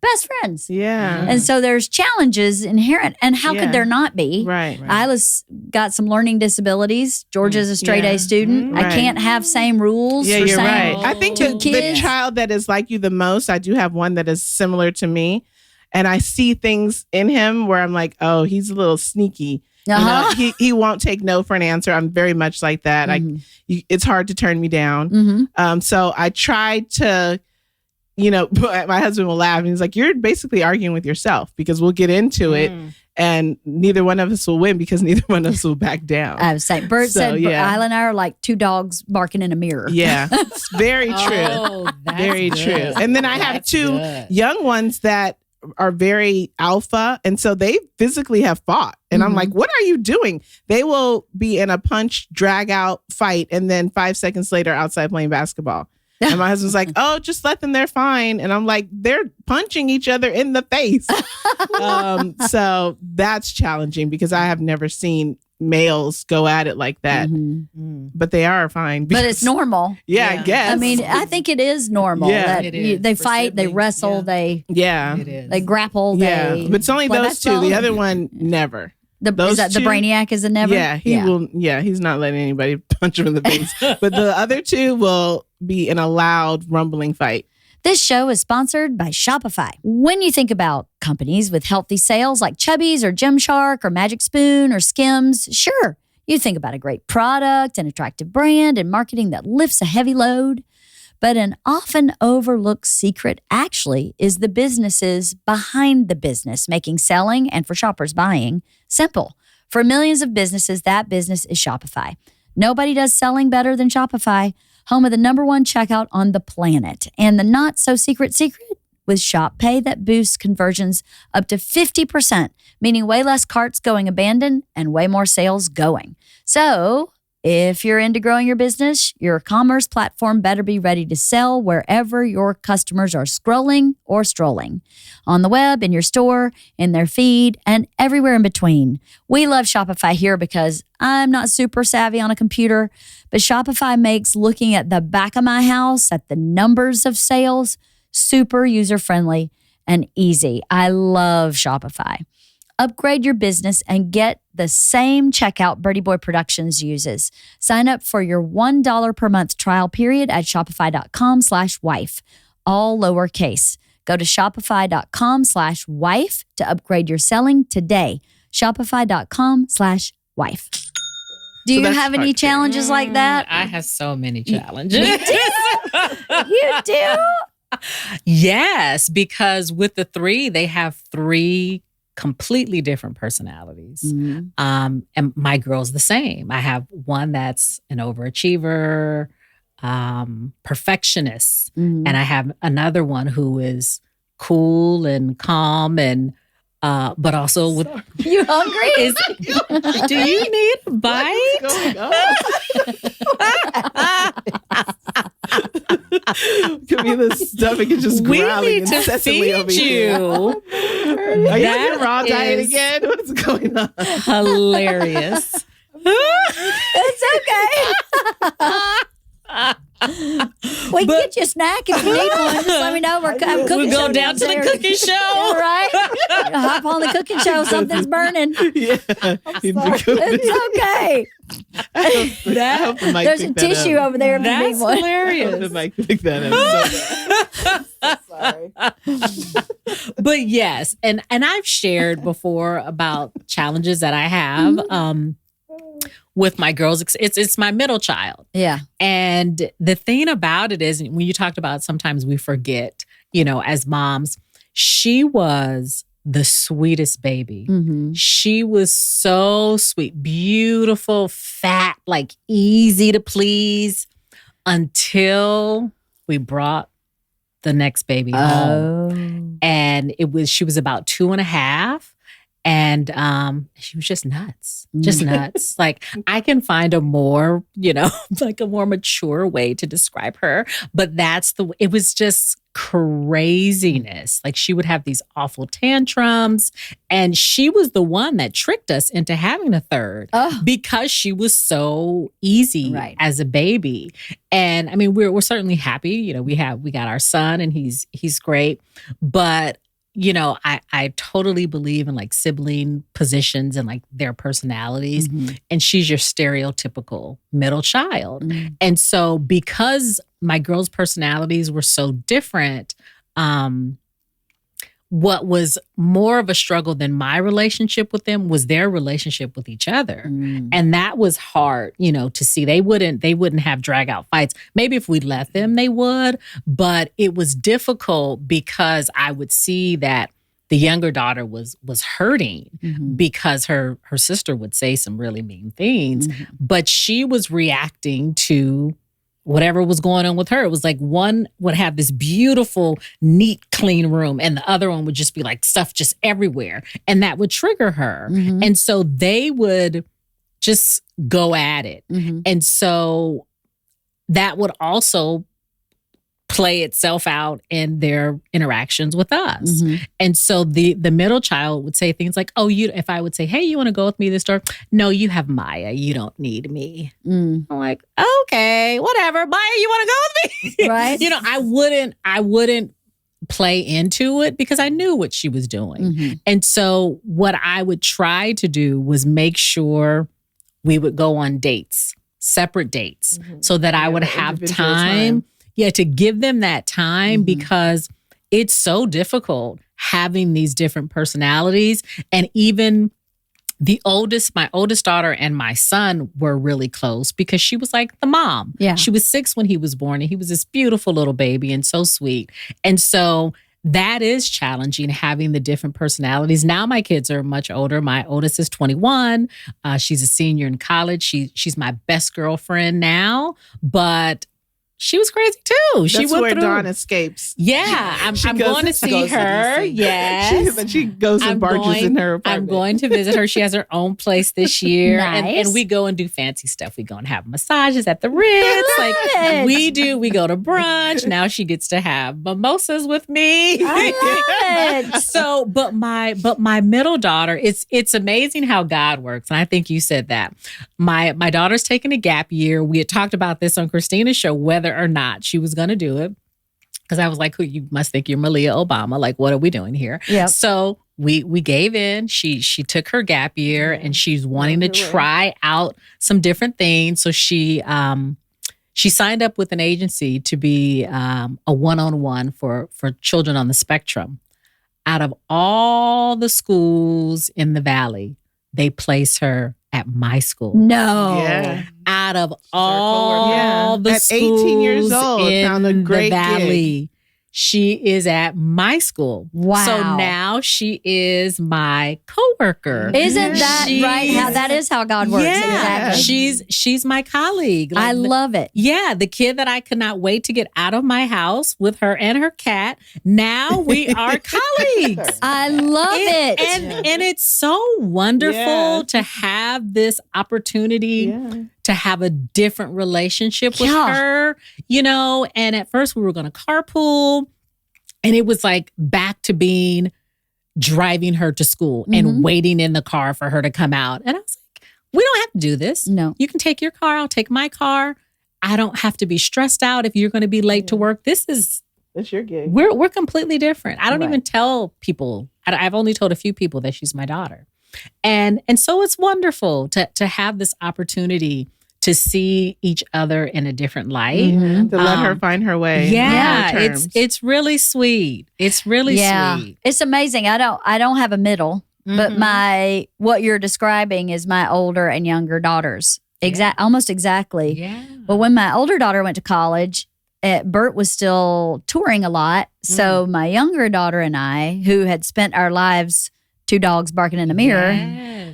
best friends. Yeah. And so there's challenges inherent. And how could there not be? Right. Isla's got some learning disabilities. Georgia's a straight A student. I can't have same rules. Yeah, for you're same right. I think two the kids. child that is like you the most, I do have one that is similar to me. And I see things in him where I'm like, oh, he's a little sneaky. You know, he won't take no for an answer. I'm very much like that. It's hard to turn me down. So I try to, my husband will laugh and he's like, you're basically arguing with yourself because we'll get into it and neither one of us will win because neither one of us will back down. I was saying, Bert said Isla and I are like 2 dogs barking in a mirror. Yeah, it's very true. Oh, Very good. true. And then I have 2 young ones that are very alpha. And so they physically have fought. And I'm like, what are you doing? They will be in a punch, drag out fight. And then 5 seconds later outside playing basketball. And my husband's like, oh, just let them. They're fine. And I'm like, they're punching each other in the face. So that's challenging because I have never seen males go at it like that. But they are fine. But it's normal. I guess. I mean, I think it is normal. Yeah, that it is. they For fight, they siblings, wrestle, they It is. they grapple, they. But it's only Well, those that's two. all. The other one, never. Is that the two- Brainiac is a never? Yeah, he will. Yeah, he's not letting anybody punch him in the face. But the other two will be in a loud, rumbling fight. This show is sponsored by Shopify. When you think about companies with healthy sales like Chubby's or Gymshark or Magic Spoon or Skims, sure, you think about a great product, an attractive brand, and marketing that lifts a heavy load. But an often overlooked secret actually is the businesses behind the business, making selling and for shoppers buying simple. For millions of businesses, that business is Shopify. Nobody does selling better than Shopify, home of the #1 checkout on the planet. And the not so secret with Shop Pay that boosts conversions up to 50%, meaning way less carts going abandoned and way more sales going. So if you're into growing your business, your commerce platform better be ready to sell wherever your customers are scrolling or strolling. On the web, in your store, in their feed, and everywhere in between. We love Shopify here because I'm not super savvy on a computer, but Shopify makes looking at the back of my house at the numbers of sales super user-friendly and easy. I love Shopify. Upgrade your business and get the same checkout Birdie Boy Productions uses. Sign up for your $1 per month trial period at shopify.com/wife, all lowercase. Go to shopify.com/wife to upgrade your selling today. Shopify.com/wife. Do you have any challenges like that? I have so many challenges. You do? Yes, because with the three, they have three completely different personalities. And my girl's the same. I have one that's an overachiever, perfectionist, and I have another one who is cool and calm and but also with You hungry? do you need a bite? Camila's stomach is just We growling need to incessantly feed over here. you. Are you on That your raw diet is again? What is going on? Hilarious. It's okay. We can get you a snack if you need one. Just let me know. I'm cooking. We'll go show down to the downstairs. cooking show. Right? Hop on the cooking show. Something's burning. Yeah. It's okay. I hope the mic There's a picked that tissue up. over there if you That's need one. I hope the hilarious. mic picked that up. Sorry. But yes, and I've shared before about challenges that I have with my girls. It's my middle child. Yeah. And the thing about it is, when you talked about sometimes we forget, as moms, she was the sweetest baby. She was so sweet, beautiful, fat, like easy to please until we brought the next baby home. And she was about 2.5. And she was just nuts, Like I can find a more, like a more mature way to describe her. But it was just craziness. Like she would have these awful tantrums. And she was the one that tricked us into having a third because she was so easy as a baby. And I mean, we're certainly happy. We got our son and he's great. But I totally believe in like sibling positions and like their personalities. And she's your stereotypical middle child. And so because my girls' personalities were so different, what was more of a struggle than my relationship with them was their relationship with each other. And that was hard, to see. They wouldn't have drag out fights. Maybe if we let them, they would, but it was difficult because I would see that the younger daughter was hurting because her sister would say some really mean things, but she was reacting to whatever was going on with her. It was like one would have this beautiful, neat, clean room, and the other one would just be like stuff just everywhere. And that would trigger her. And so they would just go at it. And so that would also play itself out in their interactions with us. Mm-hmm. And so the middle child would say things like, if I would say, hey, you want to go with me to the store? No, you have Maya. You don't need me. I'm like, okay, whatever. Maya, you want to go with me? Right. I wouldn't play into it because I knew what she was doing. Mm-hmm. And so what I would try to do was make sure we would go on dates, separate dates, so that I would have time. Yeah, to give them that time because it's so difficult having these different personalities. And even my oldest daughter and my son were really close because she was like the mom. Yeah. She was 6 when he was born and he was this beautiful little baby and so sweet. And so that is challenging, having the different personalities. Now my kids are much older. My oldest is 21. She's a senior in college. She's my best girlfriend now, but she was crazy too. She That's went where through. Dawn escapes. Yeah, I'm going to see her. Yes. She goes and barges in her apartment. I'm going to visit her. She has her own place this year. Nice. And we go and do fancy stuff. We go and have massages at the Ritz. We go to brunch. Now she gets to have mimosas with me. I love it. So, but my middle daughter, it's amazing how God works. And I think you said that. My daughter's taking a gap year. We had talked about this on Christina's show, whether or not she was going to do it. Because I was like, you must think you're Malia Obama. Like, what are we doing here? Yep. So we gave in. She took her gap year and she's wanting to try out some different things. So she signed up with an agency to be a one-on-one for children on the spectrum. Out of all the schools in the Valley, they place her at my school. No. Yeah. Out of all the at schools 18 years old, in found a great the Valley, gig. she is at my school. Wow. So now she is my coworker. Isn't that right? That is how God works. Yeah, Exactly. she's my colleague. I love it. Yeah, the kid that I could not wait to get out of my house with her and her cat. Now we are colleagues. I love it. And it's so wonderful to have this opportunity to have a different relationship with her, and at first we were going to carpool and it was like back to being driving her to school and waiting in the car for her to come out. And I was like, we don't have to do this. No. You can take your car. I'll take my car. I don't have to be stressed out if you're going to be late to work. That's your gig. We're completely different. I don't even tell people. I've only told a few people that she's my daughter. And so it's wonderful to have this opportunity to see each other in a different light. To let her find her way. Yeah, it's really sweet. It's really sweet. It's amazing. I don't have a middle, but what you're describing is my older and younger daughters. Almost exactly. Yeah. But when my older daughter went to college, Bert was still touring a lot. So my younger daughter and I, who had spent our lives two dogs barking in a mirror,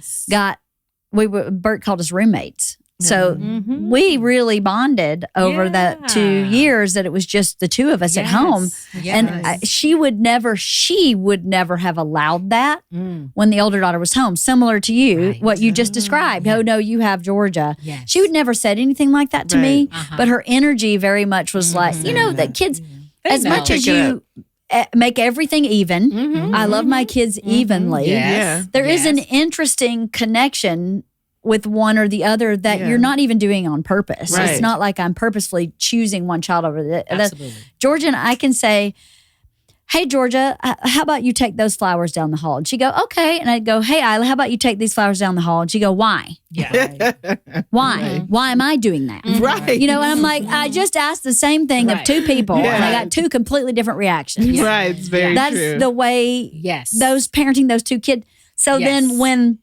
Bert called us roommates. So we really bonded over the 2 years that it was just the two of us at home. And she would never have allowed that when the older daughter was home. Similar to you, what you just described. Oh, no, you have Georgia. Yes. She would never said anything like that to me. But her energy very much was like, that kids, as much as you make everything even, I love my kids evenly. There is an interesting connection with one or the other that you're not even doing on purpose. It's not like I'm purposefully choosing one child over the other. Georgia and I can say, hey, Georgia, how about you take those flowers down the hall? And she'd go, okay. And I'd go, hey, Isla, how about you take these flowers down the hall? And she'd go, why? Yeah. Why? Why am I doing that? Right. And I'm like, I just asked the same thing of two people and I got two completely different reactions. Right. It's very That's true. the way those parenting those two kids. So then when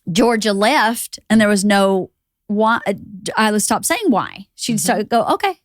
Georgia left and there was no why, I stopped saying why. She'd start go, okay.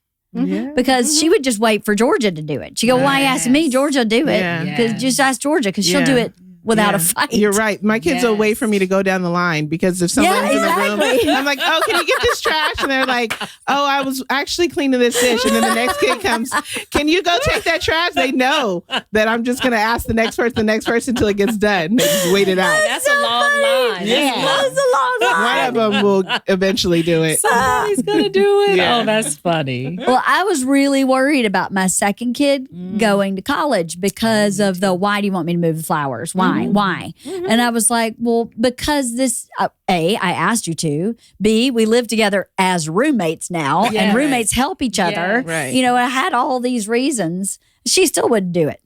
Because she would just wait for Georgia to do it. She'd go, why ask me? Georgia do it. Because just ask Georgia because she'll do it without a fight. You're right. My kids will wait for me to go down the line because if someone's in the room, I'm like, oh, can you get this trash? And they're like, oh, I was actually cleaning this dish. And then the next kid comes, can you go take that trash? They know that I'm just going to ask the next person until it gets done. They just wait it out. That's a long line. Yeah. That's a long line. One of them will eventually do it. Somebody's going to do it. Yeah. Oh, that's funny. Well, I was really worried about my second kid going to college because of the why do you want me to move the flowers? Why? Why? And I was like, well, because this, A, I asked you to. B, we live together as roommates now and roommates help each other. Right. You know, I had all these reasons. She still wouldn't do it.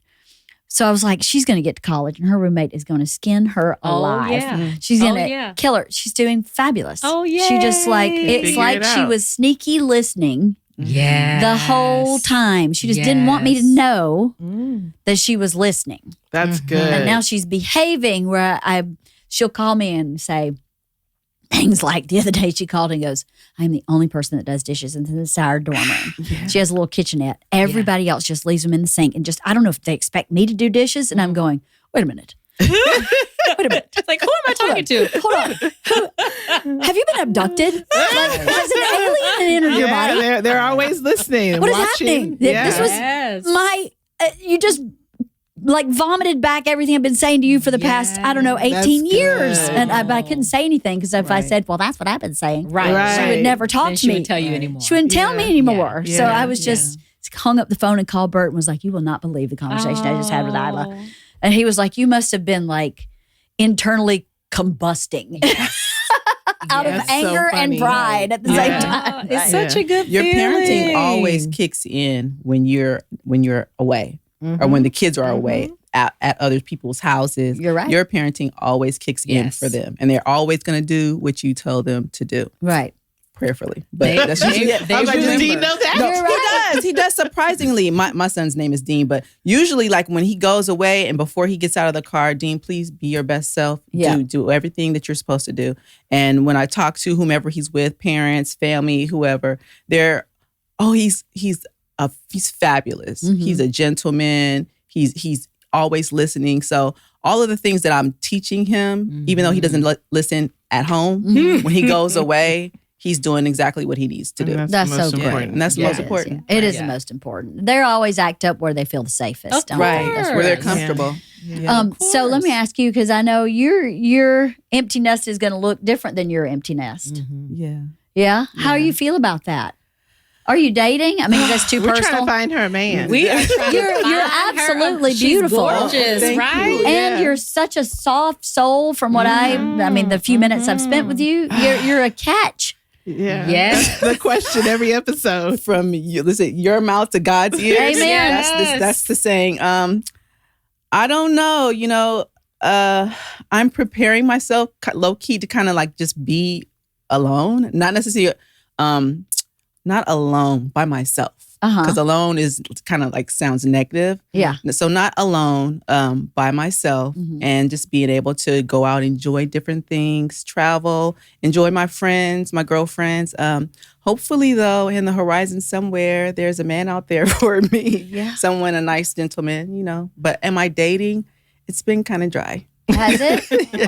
So I was like, she's going to get to college and her roommate is going to skin her alive. Yeah. She's going to kill her. She's doing fabulous. Oh, yeah. She just like, it's Figure like it she out. was sneaky listening Yeah. the whole time. She just didn't want me to know that she was listening. That's good. And now she's behaving where she'll call me and say things like the other day she called and goes, I'm the only person that does dishes in this our dorm room. She has a little kitchenette. Everybody else just leaves them in the sink and just, I don't know if they expect me to do dishes. And I'm going, wait a minute. Wait a minute. It's like, who am I talking to? Hold on. Have you been abducted? Like, has an alien entered your body? They're always listening and What is watching. happening? Yeah. This was my, you just like vomited back everything I've been saying to you for the past, I don't know, 18 That's years. good. And I couldn't say anything because if I said, well, that's what I've been saying, Right. she would never talk Then to she me. wouldn't tell you anymore. She wouldn't tell me anymore. Yeah. So Yeah. I was just hung up the phone and called Bert and was like, you will not believe the conversation I just had with Isla. And he was like, you must have been like internally combusting out of That's so anger and funny. pride at the same Yeah. time. It's such a good Your feeling. parenting always kicks in when you're away or when the kids are away at other people's houses. You're right. Your parenting always kicks in Yes. for them, and they're always going to do what you tell them to do, Right. prayerfully. But that's usually it. I was like, does remember. Dean know that? No, You're right. he does surprisingly. My son's name is Dean, but usually like when he goes away and before he gets out of the car, Dean, please be your best self. Yeah. Do everything that you're supposed to do. And when I talk to whomever he's with, parents, family, whoever, they're, he's fabulous. He's a gentleman. He's always listening. So all of the things that I'm teaching him, even though he doesn't listen at home, when he goes away, he's doing exactly what he needs to do. And That's the most so great. important. And that's the Yeah, most it is, important. yeah. It is Yeah. the most important. They're always act up where they feel the safest. don't they? Right. That's Where they're right. comfortable. So let me ask you, because I know your empty nest is going to look different than your empty nest. Yeah. Yeah? How do you feel about that? Are you dating? I mean, that's too We're personal. trying to find her a man. We are trying You're- to find you're her. absolutely She's beautiful. gorgeous, Thank right? you. and Yeah. you're such a soft soul from what I mean, the few minutes I've spent with you, you're a catch. Yeah. Yes. That's the question every episode. From you, listen, your mouth to God's ears. Amen. That's the saying. I don't know. I'm preparing myself low key to kind of like just be alone, not necessarily, not alone by myself. Because alone is kind of like sounds negative. Yeah. So not alone by myself and just being able to go out, enjoy different things, travel, enjoy my friends, my girlfriends. Hopefully, though, in the horizon somewhere, there's a man out there for me. Yeah. Someone, a nice gentleman, But am I dating? It's been kind of dry. Has it? It's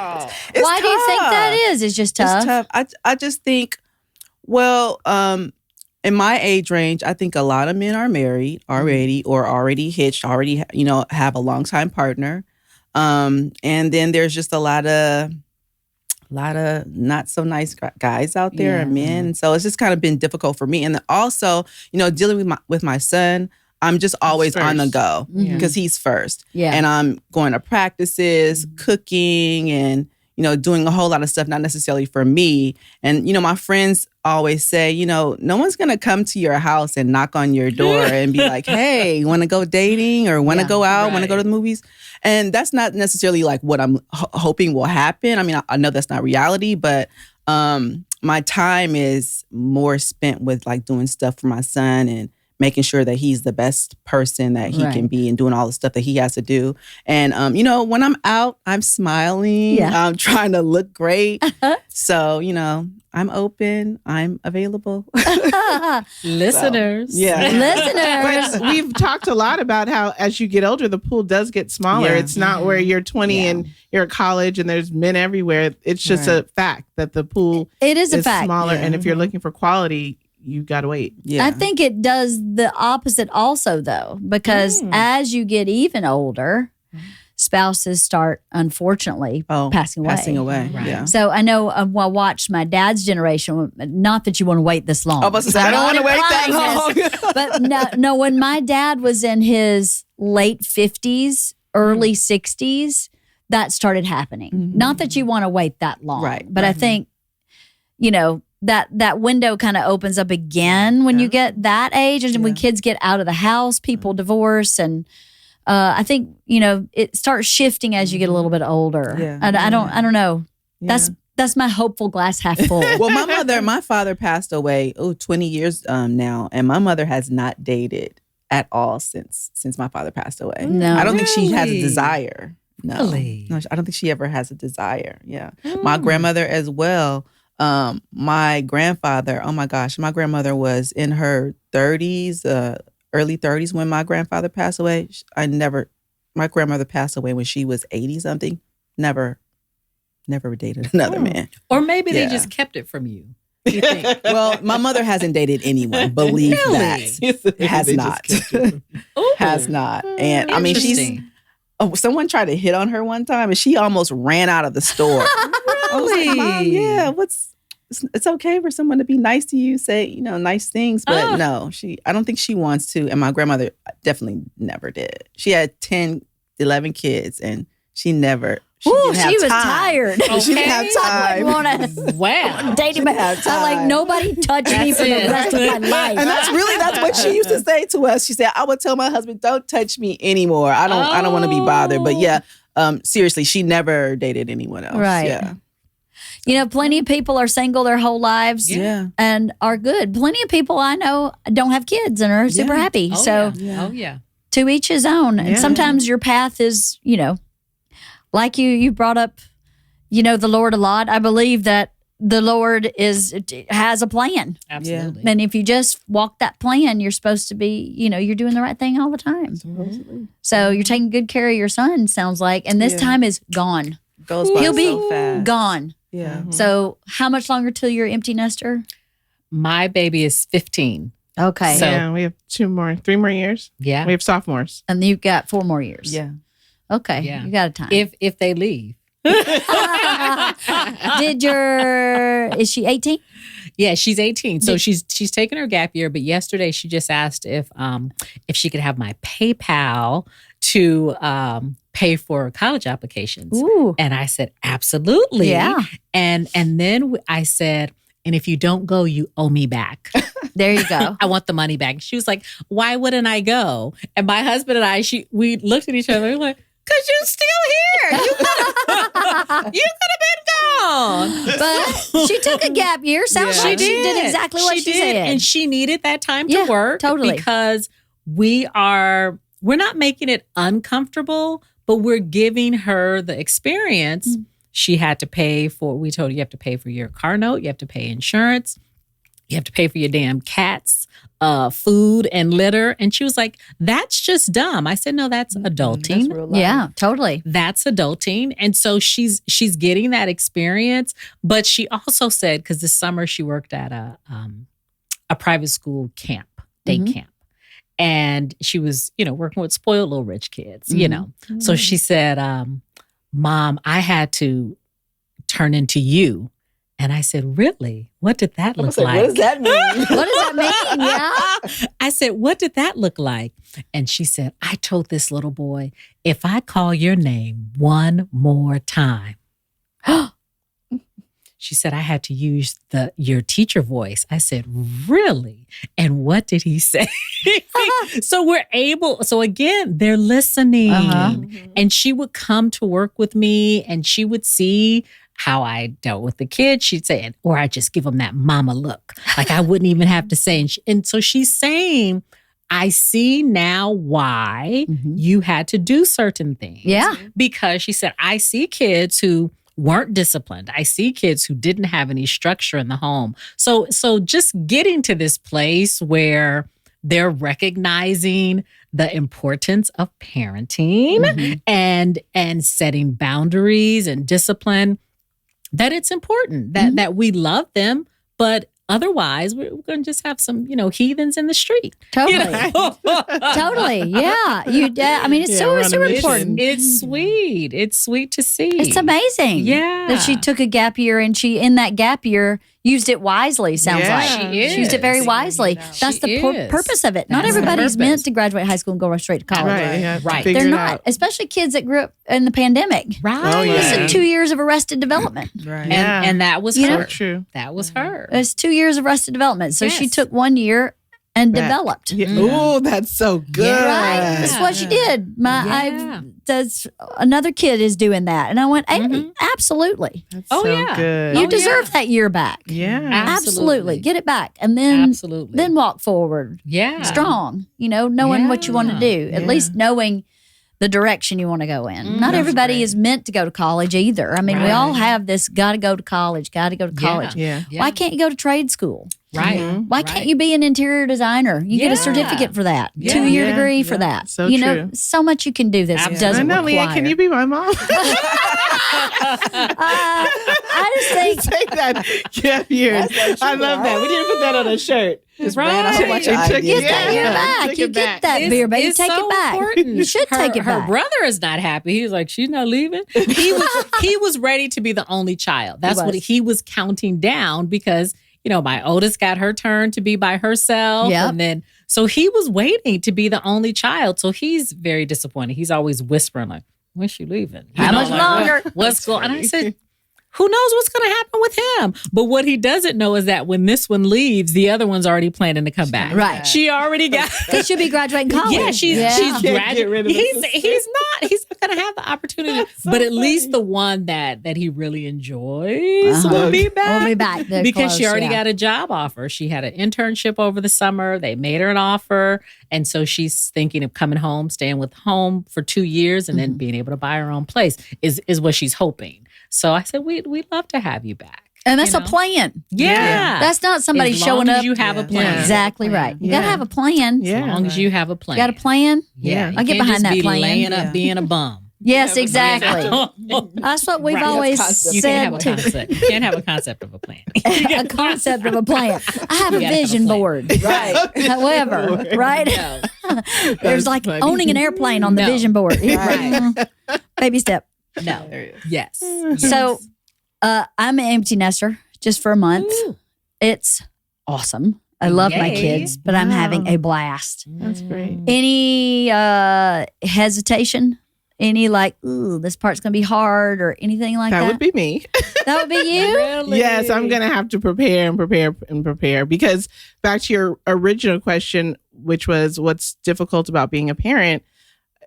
Why do you think tough. that is? It's just tough. It's tough. I just think, well, in my age range, I think a lot of men are married already or already hitched, already, have a longtime partner. And then there's just a lot of not so nice guys out there and men. And so it's just kind of been difficult for me. And then also, dealing with my son, I'm just always on the go because he's first. Yeah. And I'm going to practices, cooking, and doing a whole lot of stuff, not necessarily for me. And, my friends always say, no one's going to come to your house and knock on your door and be like, hey, want to go dating or want to go out, want to go to the movies? And that's not necessarily like what I'm hoping will happen. I mean, I know that's not reality, but my time is more spent with like doing stuff for my son and making sure that he's the best person that he can be and doing all the stuff that he has to do. And, when I'm out, I'm smiling. I'm trying to look great. So, I'm open. I'm available. Listeners. Listeners. But we've talked a lot about how as you get older, the pool does get smaller. It's not where you're 20 and you're at college and there's men everywhere. It's just a fact that the pool is a fact. Smaller. And if you're looking for quality, you've got to wait. I think it does the opposite also, though, because as you get even older, spouses start, unfortunately, passing away. Right. Yeah. So I know I watched my dad's generation, not that you want to wait this long. I don't want to wait that long. But no, when my dad was in his late 50s, early 60s, that started happening. Not that you want to wait that long. But I think, that window kind of opens up again when you get that age. And when kids get out of the house, people divorce. And I think, it starts shifting as you get a little bit older. I don't know. That's my hopeful glass half full. Well, my father passed away 20 years now, and my mother has not dated at all since my father passed away. No. I don't think she has a desire. No. Really? No, I don't think she ever has a desire. Yeah. My grandmother as well. My grandfather, oh my gosh, my grandmother was in her 30s, early 30s when my grandfather passed away. My grandmother passed away when she was 80 something. Never dated another man. Or maybe they just kept it from you. You think? Well, my mother hasn't dated anyone. Believe that. Has not. Has not. And I mean, someone tried to hit on her one time and she almost ran out of the store. I was like, Mom, it's okay for someone to be nice to you, say, nice things, but no, I don't think she wants to. And my grandmother definitely never did. She had 10, 11 kids and she never. She was tired. Okay. She didn't have time. Wow. Dating me. Like, nobody touched me for the rest of my life. And that's what she used to say to us. She said, I would tell my husband, don't touch me anymore. I don't want to be bothered. But seriously, she never dated anyone else. Right. Yeah. Plenty of people are single their whole lives and are good. Plenty of people I know don't have kids and are super happy. To each his own. And sometimes your path is, like you brought up, the Lord a lot. I believe that the Lord has a plan. Absolutely. And if you just walk that plan, you're supposed to be, you're doing the right thing all the time. Absolutely. So you're taking good care of your son, sounds like. And this time is gone. Goes by He'll be so fast. gone. Yeah. So how much longer till you're empty nester? My baby is 15. Okay. So, we have 3 more years. Yeah. We have sophomores. And you've got 4 more years. Yeah. Okay. Yeah. You got a time. If they leave. Is she 18? Yeah, she's 18. So she's taking her gap year, but yesterday she just asked if she could have my PayPal to pay for college applications. Ooh. And I said, absolutely. Yeah. And then I said, and if you don't go, you owe me back. There you go. I want the money back. She was like, why wouldn't I go? And my husband and I, we looked at each other like, because you're still here. You could have been gone. But she took a gap year. Sounds like she did exactly what she said. And she needed that time to work. Totally. Because we're not making it uncomfortable, but we're giving her the experience. She had to pay for, we told her you have to pay for your car note, you have to pay insurance, you have to pay for your damn cats, food and litter. And she was like, that's just dumb. I said, no, that's adulting. That's real life. Yeah, totally. That's adulting. And so she's getting that experience. But she also said, because this summer she worked at a private school camp, day camp. And she was, working with spoiled little rich kids, So she said, Mom, I had to turn into you. And I said, really? What did that look like? What does that mean? What does that mean? Yeah. I said, what did that look like? And she said, I told this little boy, if I call your name one more time, she said, I had to use your teacher voice. I said, really? And what did he say? So again, they're listening. And she would come to work with me and she would see how I dealt with the kids. She'd say, or I just give them that mama look. Like I wouldn't even have to say. And so she's saying, I see now why you had to do certain things. Yeah. Because she said, I see kids who weren't disciplined. I see kids who didn't have any structure in the home. So just getting to this place where they're recognizing the importance of parenting and setting boundaries and discipline, that it's important that we love them, but otherwise, we're going to just have some, heathens in the street. Totally. Totally. Yeah. I mean, it's so important. It's sweet. It's sweet to see. It's amazing. Yeah. That she took a gap year and she, in that gap year, used it wisely, sounds like. She used it very wisely. That's the purpose of it. Not everybody's meant to graduate high school and go straight to college. Right. They're not, especially kids that grew up in the pandemic. Right. Oh, yeah. It's 2 years of arrested development. Right. And that was her. So true. That was her. It's 2 years of arrested development. So she Yes. took 1 year and developed. Yeah. Oh, that's so good. Yeah. Right. That's what she did. Another kid is doing that. And I went, hey, absolutely. That's Oh, so yeah. good. You deserve that year back. Yeah. Absolutely. Get it back. And then walk forward. Yeah. Strong, knowing what you want to do, at least knowing the direction you want to go in. Not everybody is meant to go to college either. I mean, we all have this got to go to college, got to go to college. Yeah. Why can't you go to trade school? Right. Why can't you be an interior designer? You get a certificate for that, 2-year degree for that. So true. So much you can do this doesn't I know, require. LeeAnn, can you be my mom? I just think Take that gap year. I love that. We didn't put that on a shirt. Just ran a whole bunch of It took ideas. get that year back. You get that beer back. You take it back. You should take it back. Her brother is not happy. He was like, she's not leaving. He was ready to be the only child. That's what he was counting down because, my oldest got her turn to be by herself. Yep. And then, so he was waiting to be the only child. So he's very disappointed. He's always whispering like, when's she leaving? How much longer? What's going on? And I said, who knows what's going to happen with him? But what he doesn't know is that when this one leaves, the other one's already planning to come back. Right. She already got. He should be graduating college. Yeah, she's Can't get graduating. rid of He's not going to have the opportunity. But at least the one that he really enjoys will be back. We'll be back. They're Because she close, already got a job offer. She had an internship over the summer. They made her an offer. And so she's thinking of coming home, staying with home for 2 years and then being able to buy her own place is what she's hoping. So I said, we'd love to have you back. And that's a plan. Yeah. That's not somebody as showing long up. as you have a plan. Exactly right. You got to have a plan. As long as you have a plan. You got a plan? Yeah. I'll get You can't behind that just be plan. laying up being a bum. Yes, exactly. That's what we've always You can't have a said. concept. You can't have a concept of a plan. A concept of a plan. I have a gotta have a vision plan. board. Right. However, right? There's like funny. owning an airplane on the No. vision board. Right. Baby step. No. Yes. So I'm an empty nester just for a month. It's awesome. I love my Yay. kids, but I'm having a blast. That's great. Any hesitation? Any like, ooh, this part's going to be hard or anything like that? That would be me. That would be you? Really? Yes, I'm going to have to prepare because back to your original question, which was what's difficult about being a parent,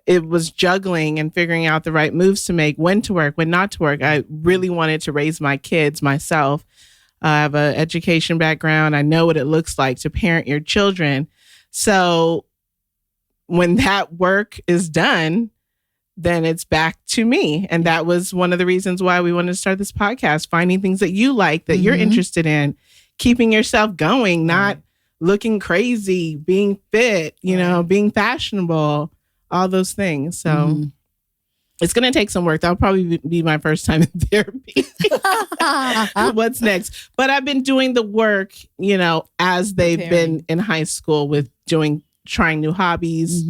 it was juggling and figuring out the right moves to make, when to work, when not to work. I really wanted to raise my kids myself. I have an education background. I know what it looks like to parent your children. So when that work is done, then it's back to me. And that was one of the reasons why we wanted to start this podcast, finding things that you like, that you're interested in, keeping yourself going, not looking crazy, being fit, being fashionable, all those things. So it's going to take some work. That'll probably be my first time in therapy. What's next? But I've been doing the work, as they've been in high school with trying new hobbies,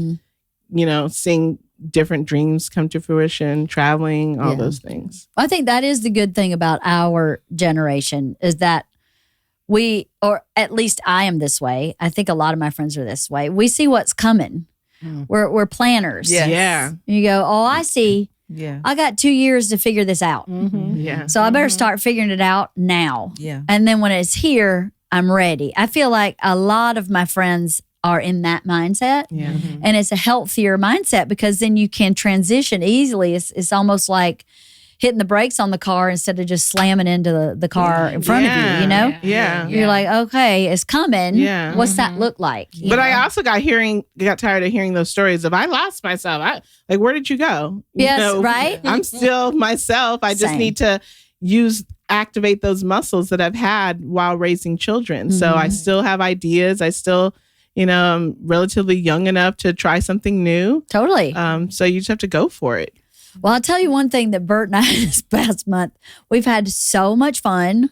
seeing different dreams come to fruition, traveling, all those things. I think that is the good thing about our generation is that we, or at least I am this way. I think a lot of my friends are this way. We see what's coming. We're planners. Yes. Yeah. You go, oh, I see. Yeah. I got 2 years to figure this out. Yeah. So I better start figuring it out now. Yeah. And then when it's here, I'm ready. I feel like a lot of my friends are in that mindset. Yeah. And it's a healthier mindset because then you can transition easily. It's almost like hitting the brakes on the car instead of just slamming into the car in front of you, you know? Yeah. You're like, okay, it's coming. Yeah. What's that look like? But I also got tired of hearing those stories of I lost myself. Where did you go? Yes, right? I'm still myself. I just Same. need to activate those muscles that I've had while raising children. So I still have ideas. I still, I'm relatively young enough to try something new. Totally. So you just have to go for it. Well, I'll tell you one thing that Bert and I this past month, we've had so much fun.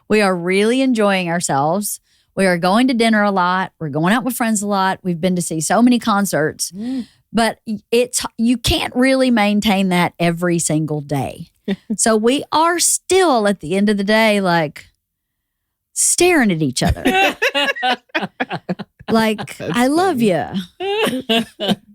We are really enjoying ourselves. We are going to dinner a lot. We're going out with friends a lot. We've been to see so many concerts. But you can't really maintain that every single day. So we are still at the end of the day like staring at each other. Like, I love you.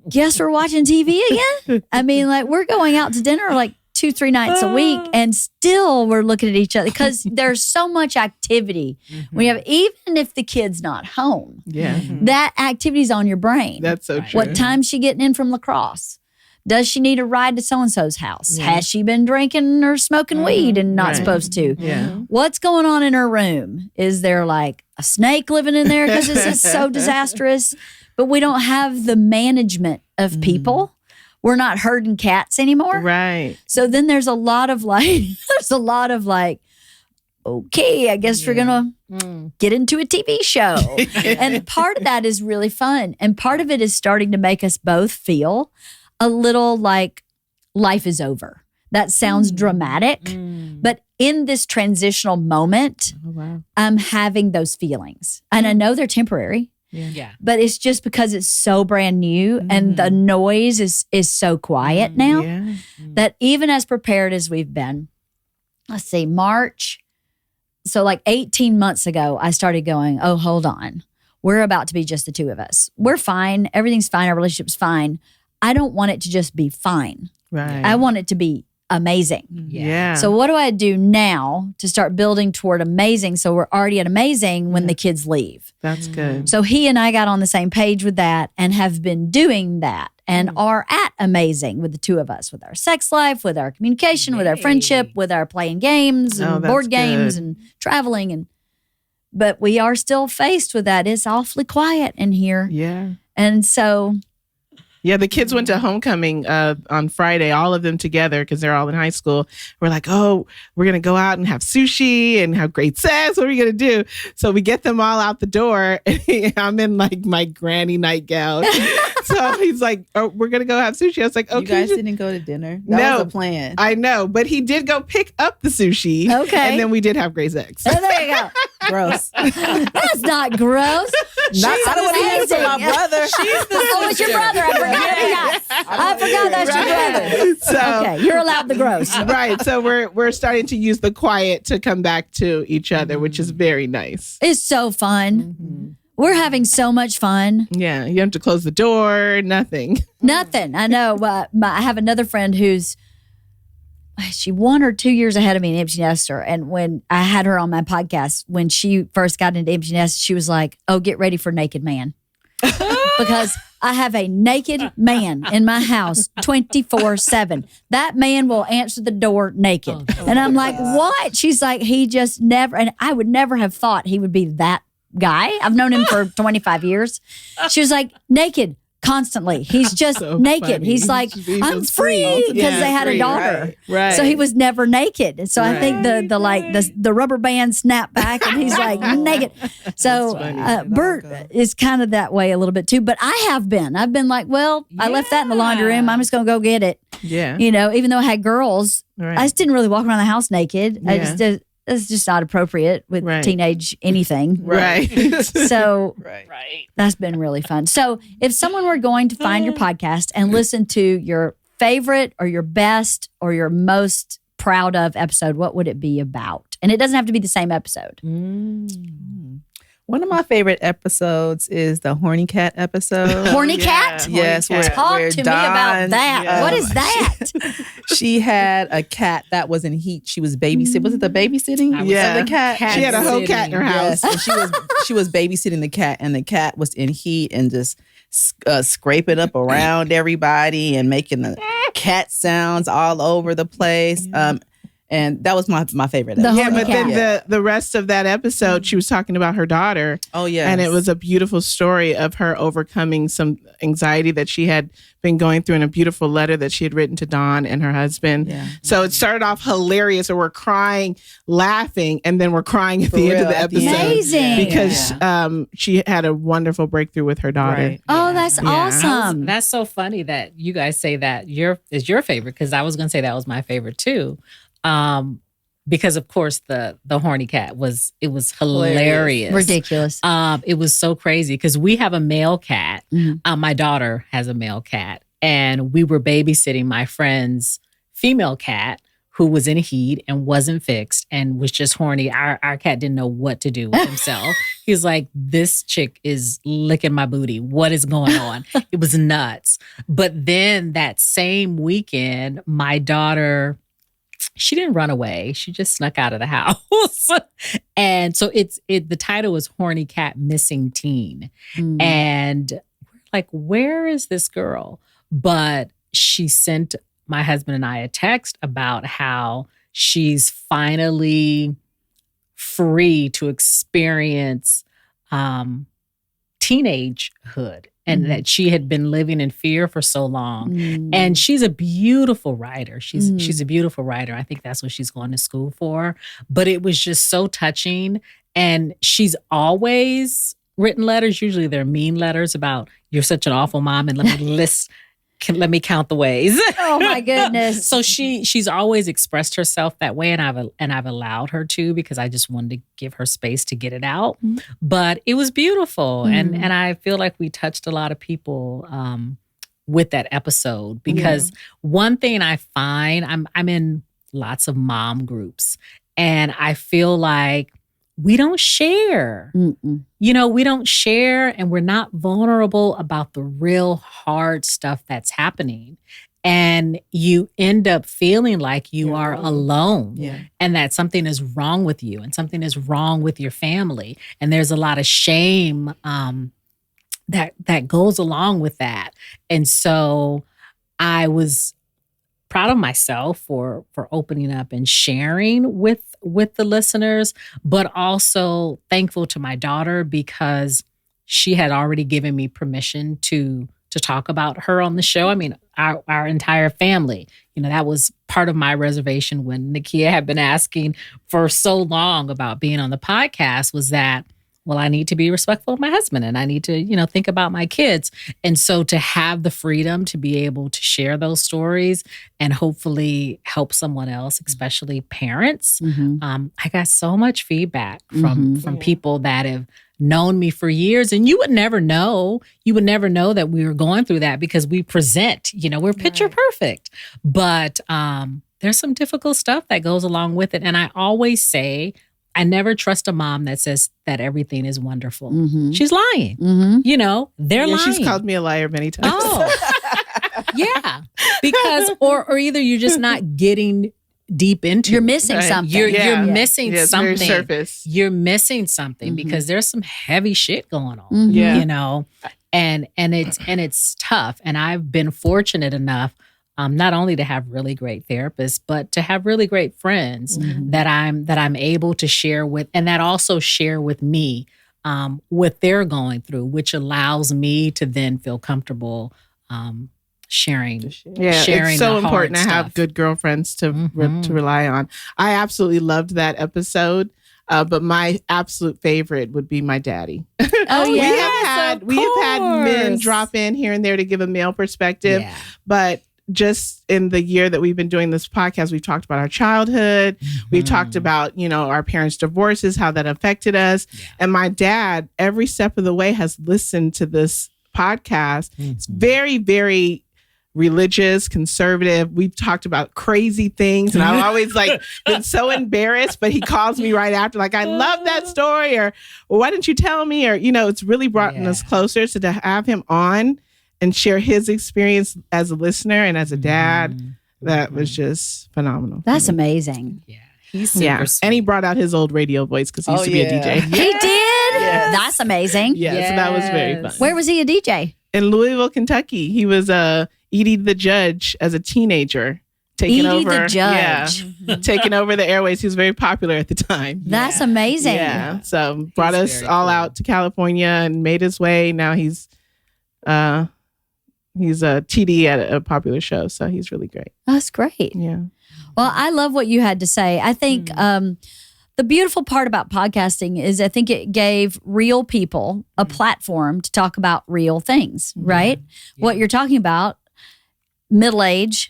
Guess we're watching TV again? I mean, like, we're going out to dinner like 2-3 nights a week and still we're looking at each other because there's so much activity. We have, even if the kid's not home, that activity's on your brain. That's so true. What time's she getting in from lacrosse? Does she need a ride to so-and-so's house? Has she been drinking or smoking weed and not supposed to? What's going on in her room? Is there like a snake living in there? Because this is so disastrous. But we don't have the management of people. We're not herding cats anymore. Right. So then there's a lot of like, okay, I guess we're going to get into a TV show. And part of that is really fun. And part of it is starting to make us both feel a little like life is over. That sounds dramatic, but in this transitional moment, I'm having those feelings. And I know they're temporary, but it's just because it's so brand new and the noise is so quiet now that even as prepared as we've been, let's see, March. So like 18 months ago, I started going, oh, hold on. We're about to be just the two of us. We're fine. Everything's fine. Our relationship's fine. I don't want it to just be fine. Right. I want it to be amazing. Yeah. So what do I do now to start building toward amazing so we're already at amazing when the kids leave? That's good. So he and I got on the same page with that and have been doing that and are at amazing with the two of us, with our sex life, with our communication, with our friendship, with our playing games and board games and traveling. But we are still faced with that. It's awfully quiet in here. Yeah. And so... Yeah, the kids went to homecoming on Friday, all of them together because they're all in high school. We're like, oh, we're going to go out and have sushi and have great sex. What are we going to do? So we get them all out the door. And I'm in like my granny nightgown. So he's like, oh, we're going to go have sushi. I was like, okay. You guys didn't go to dinner? That was a plan. I know, but he did go pick up the sushi. Okay. And then we did have great sex. Oh, there you go. Gross. That's not gross. I don't want to hear from my brother. She's the oh, it's your brother. I forgot that's your brother. So, okay, you're allowed the gross. Right. So we're starting to use the quiet to come back to each other, which is very nice. It's so fun. We're having so much fun. Yeah. You have to close the door, nothing. Nothing. I know. I have another friend who's 1 or 2 years ahead of me in empty nester. And when I had her on my podcast, when she first got into empty nest, she was like, oh, get ready for naked man. Because I have a naked man in my house 24/7. That man will answer the door naked. And I'm like, what? She's like, he just never, and I would never have thought he would be that guy. I've known him for 25 years. She was like, naked. Constantly. He's just So naked. funny. He's like, I'm free because they had a daughter. Right. So he was never naked. So I think the rubber band snapped back and he's like naked. So Bert is kind of that way a little bit too. But I've been like, well, I left that in the laundry room. I'm just going to go get it. Yeah. You know, even though I had girls, I just didn't really walk around the house naked. I just did. It's just not appropriate with teenage anything. Right. So that's been really fun. So if someone were going to find your podcast and listen to your favorite or your best or your most proud of episode, what would it be about? And it doesn't have to be the same episode. One of my favorite episodes is the Horny Cat episode. Horny Cat? Yes. Talk to me about that. What is that? She had a cat that was in heat. She was babysitting. Was it the babysitting of the cat? She had a whole cat in her house. Yes, and she was babysitting the cat, and the cat was in heat and just scraping up around everybody and making the cat sounds all over the place. And that was my favorite. The Yeah, horny but cat. then the rest of that episode, she was talking about her daughter. Oh, yeah. And it was a beautiful story of her overcoming some anxiety that she had been going through, in a beautiful letter that she had written to Dawn and her husband. Yeah. So it started off hilarious, and we're crying, laughing, and then we're crying at the end of the episode. Amazing. Because she had a wonderful breakthrough with her daughter. Right. Oh, that's awesome. That's so funny that you guys say that is your favorite, because I was going to say that was my favorite too. Because of course the horny cat was hilarious. Ridiculous. It was so crazy because we have a male cat. My daughter has a male cat, and we were babysitting my friend's female cat who was in heat and wasn't fixed and was just horny. Our cat didn't know what to do with himself. He was like, this chick is licking my booty. What is going on? It was nuts. But then that same weekend, my daughter, she didn't run away. She just snuck out of the house. And so the title was Horny Cat Missing Teen. And we're like, where is this girl? But she sent my husband and I a text about how she's finally free to experience teenagehood. And that she had been living in fear for so long. And she's a beautiful writer. She's a beautiful writer. I think that's what she's going to school for. But it was just so touching. And she's always written letters. Usually they're mean letters about, you're such an awful mom, and let me count the ways. Oh my goodness. So she's always expressed herself that way, and I've allowed her to, because I just wanted to give her space to get it out. But it was beautiful, and I feel like we touched a lot of people with that episode, because one thing I find, I'm in lots of mom groups, and I feel like we don't share. We don't share, and we're not vulnerable about the real hard stuff that's happening. And you end up feeling like you are alone, and that something is wrong with you, and something is wrong with your family. And there's a lot of shame that goes along with that. And so I was proud of myself for opening up and sharing with the listeners, but also thankful to my daughter, because she had already given me permission to talk about her on the show. I mean, our entire family, that was part of my reservation when Nakeya had been asking for so long about being on the podcast, was that, well, I need to be respectful of my husband, and I need to, think about my kids. And so to have the freedom to be able to share those stories and hopefully help someone else, especially parents. I got so much feedback from people that have known me for years, and you would never know that we were going through that, because we present, we're picture perfect. But there's some difficult stuff that goes along with it. And I always say, I never trust a mom that says that everything is wonderful. She's lying. They're lying. She's called me a liar many times. Oh, yeah. Because, or either you're just not getting deep into You're missing something. You're missing something. Very surface. You're missing something because there's some heavy shit going on. And it's tough. And I've been fortunate enough not only to have really great therapists, but to have really great friends that I'm able to share with, and that also share with me what they're going through, which allows me to then feel comfortable sharing. It's so the important hard to have stuff. good girlfriends to rely on. I absolutely loved that episode. But my absolute favorite would be my daddy. Oh, we yes, have had men drop in here and there to give a male perspective, but just in the year that we've been doing this podcast, we've talked about our childhood. We've talked about, our parents' divorces, how that affected us. And my dad, every step of the way, has listened to this podcast. It's very, very religious, conservative. We've talked about crazy things, and I've always been so embarrassed, but he calls me right after, I love that story, or well, why didn't you tell me? Or, it's really brought us closer. So to have him on and share his experience as a listener and as a dad, that was just phenomenal. That's amazing. Yeah. He's super sweet. And he brought out his old radio voice because he used to be a DJ. He did? Yes. That's amazing. Yeah, so that was very fun. Where was he a DJ? In Louisville, Kentucky. He was Edie the Judge as a teenager. Taking Edie over, the Judge. taking over the airways. He was very popular at the time. That's amazing. Yeah, so brought us very all cool. out to California and made his way. Now he's a TD at a popular show, so he's really great. That's great. Yeah. Well, I love what you had to say. I think the beautiful part about podcasting is I think it gave real people a platform to talk about real things, right? Yeah. What you're talking about, middle age,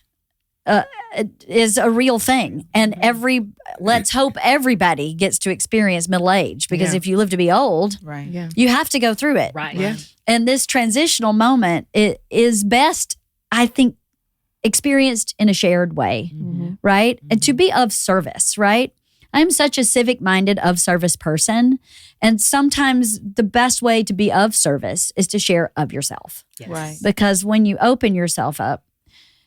is a real thing. And let's hope everybody gets to experience middle age, because Yeah. if you live to be old, Right. Yeah. you have to go through it. Right. Yeah. And this transitional moment, it is best, I think, experienced in a shared way, right? And to be of service, right? I'm such a civic-minded, of service person. And sometimes the best way to be of service is to share of yourself. Yes. Right. Because when you open yourself up,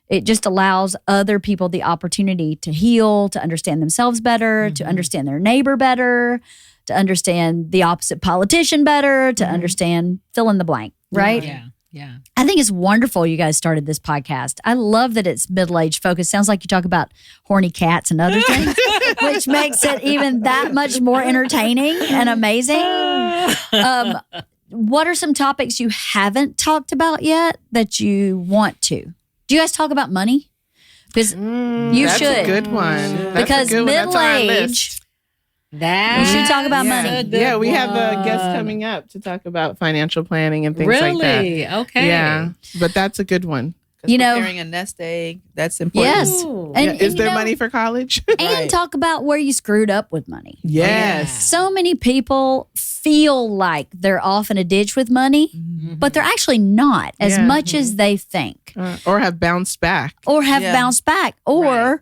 it just allows other people the opportunity to heal, to understand themselves better, to understand their neighbor better, to understand the opposite politician better, to understand fill in the blank, right? Yeah. Yeah. I think it's wonderful you guys started this podcast. I love that it's middle-age focused. Sounds like you talk about horny cats and other things, which makes it even that much more entertaining and amazing. What are some topics you haven't talked about yet that you want to? Do you guys talk about money? Because you That's should. a good one. That's Because a good one. That's on our middle-age, list. That we should talk about Yeah. money. Yeah, we have a guest coming up to talk about financial planning and things like that. Really? Okay. Yeah, but that's a good one. You know- preparing a nest egg, that's important. Yes. Ooh. And, Yeah, is you there know, money for college? And Right. talk about where you screwed up with money. Yes. So many people feel like they're off in a ditch with money, but they're actually not as Yeah. much as they think, Or have bounced back. or have Yeah. bounced back, or Right.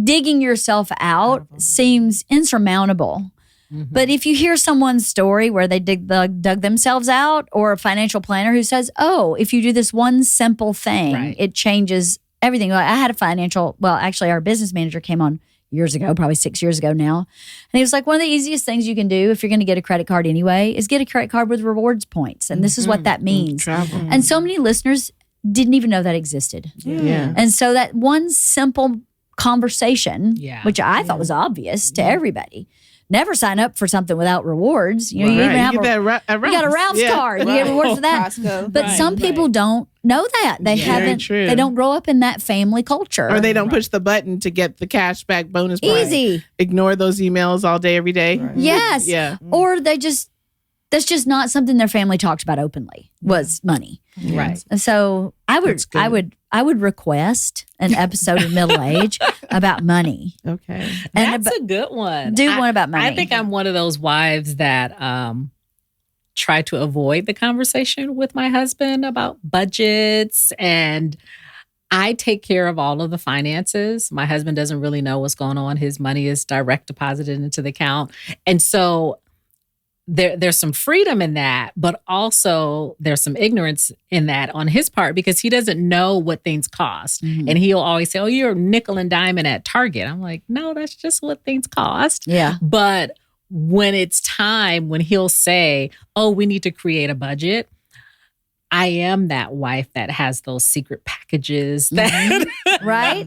digging yourself out seems insurmountable. But if you hear someone's story where they dug themselves out, or a financial planner who says, oh, if you do this one simple thing, Right. it changes everything. I had actually our business manager came on years ago, probably 6 years ago now. And he was like, one of the easiest things you can do if you're going to get a credit card anyway is get a credit card with rewards points. And this is what that means. Travel. And so many listeners didn't even know that existed. Yeah. And so that one simple conversation, Yeah. which I thought was obvious to everybody, never sign up for something without rewards. You know, you Right. even have You get that you got a Ralph's Yeah. card. You get rewards for that. Costco. But some people don't know that. They Very haven't. true. They don't grow up in that family culture. Or they don't push the button to get the cash back bonus points. Easy. Ignore those emails all day, every day. Right. Yes. Yeah. Or that's just not something their family talked about openly, was money. Right. And so I That's good. would request an episode of Middle Age about money. Okay. And That's a good one. do one about money. I think I'm one of those wives that try to avoid the conversation with my husband about budgets, and I take care of all of the finances. My husband doesn't really know what's going on. His money is direct deposited into the account. And so there's some freedom in that, but also there's some ignorance in that on his part, because he doesn't know what things cost. And he'll always say, oh, you're nickel and diamond at Target. I'm like, no, that's just what things cost. Yeah. But when it's time, when he'll say, oh, we need to create a budget, I am that wife that has those secret packages that, Right?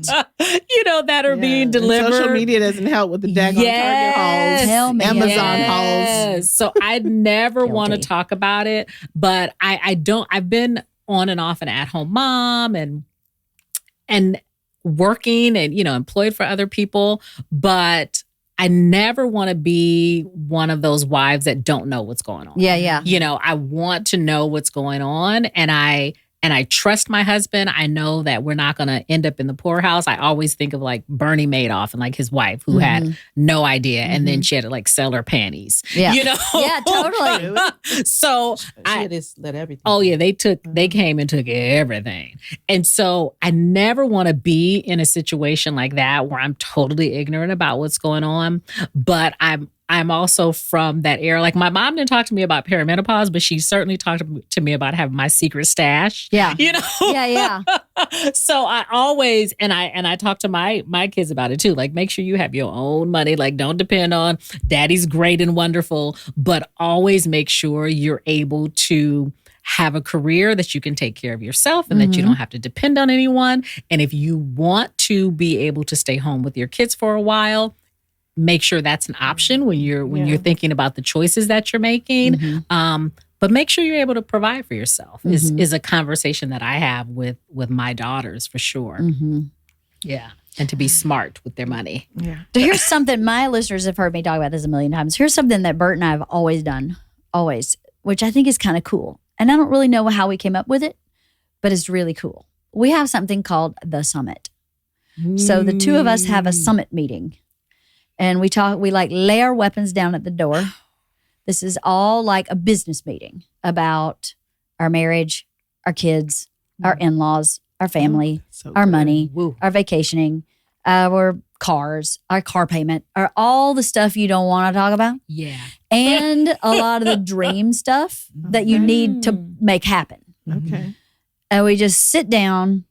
that are being And delivered. social media doesn't help with the daggone Yes. Target Hell, hauls, man. Amazon Yes. So I never want to Guilty. talk about it, but I don't. I've been on and off an at-home mom and working and employed for other people, but I never want to be one of those wives that don't know what's going on. Yeah. I want to know what's going on, and I trust my husband. I know that we're not going to end up in the poorhouse. I always think of like Bernie Madoff and like his wife who had no idea, and then she had to like sell her panties. Yeah. Yeah, totally. So She just let everything. oh yeah, they came and took everything. And so I never want to be in a situation like that where I'm totally ignorant about what's going on. But I'm also from that era. Like my mom didn't talk to me about perimenopause, but she certainly talked to me about having my secret stash. Yeah. Yeah. So I always and I talk to my kids about it too. Like make sure you have your own money. Like don't depend on daddy's great and wonderful, but always make sure you're able to have a career that you can take care of yourself and that you don't have to depend on anyone. And if you want to be able to stay home with your kids for a while, make sure that's an option when you're thinking about the choices that you're making. But make sure you're able to provide for yourself is a conversation that I have with my daughters for sure. Yeah. And to be smart with their money. Yeah. So here's something, my listeners have heard me talk about this a million times. Here's something that Bert and I have always done, which I think is kind of cool. And I don't really know how we came up with it, but it's really cool. We have something called the Summit. So the two of us have a summit meeting. And we lay our weapons down at the door. This is all like a business meeting about our marriage, our kids, our in-laws, our family, our money, our vacationing, our cars, our car payment, or all the stuff you don't want to talk about. Yeah. And a lot of the dream stuff that you need to make happen. Okay. And we just sit down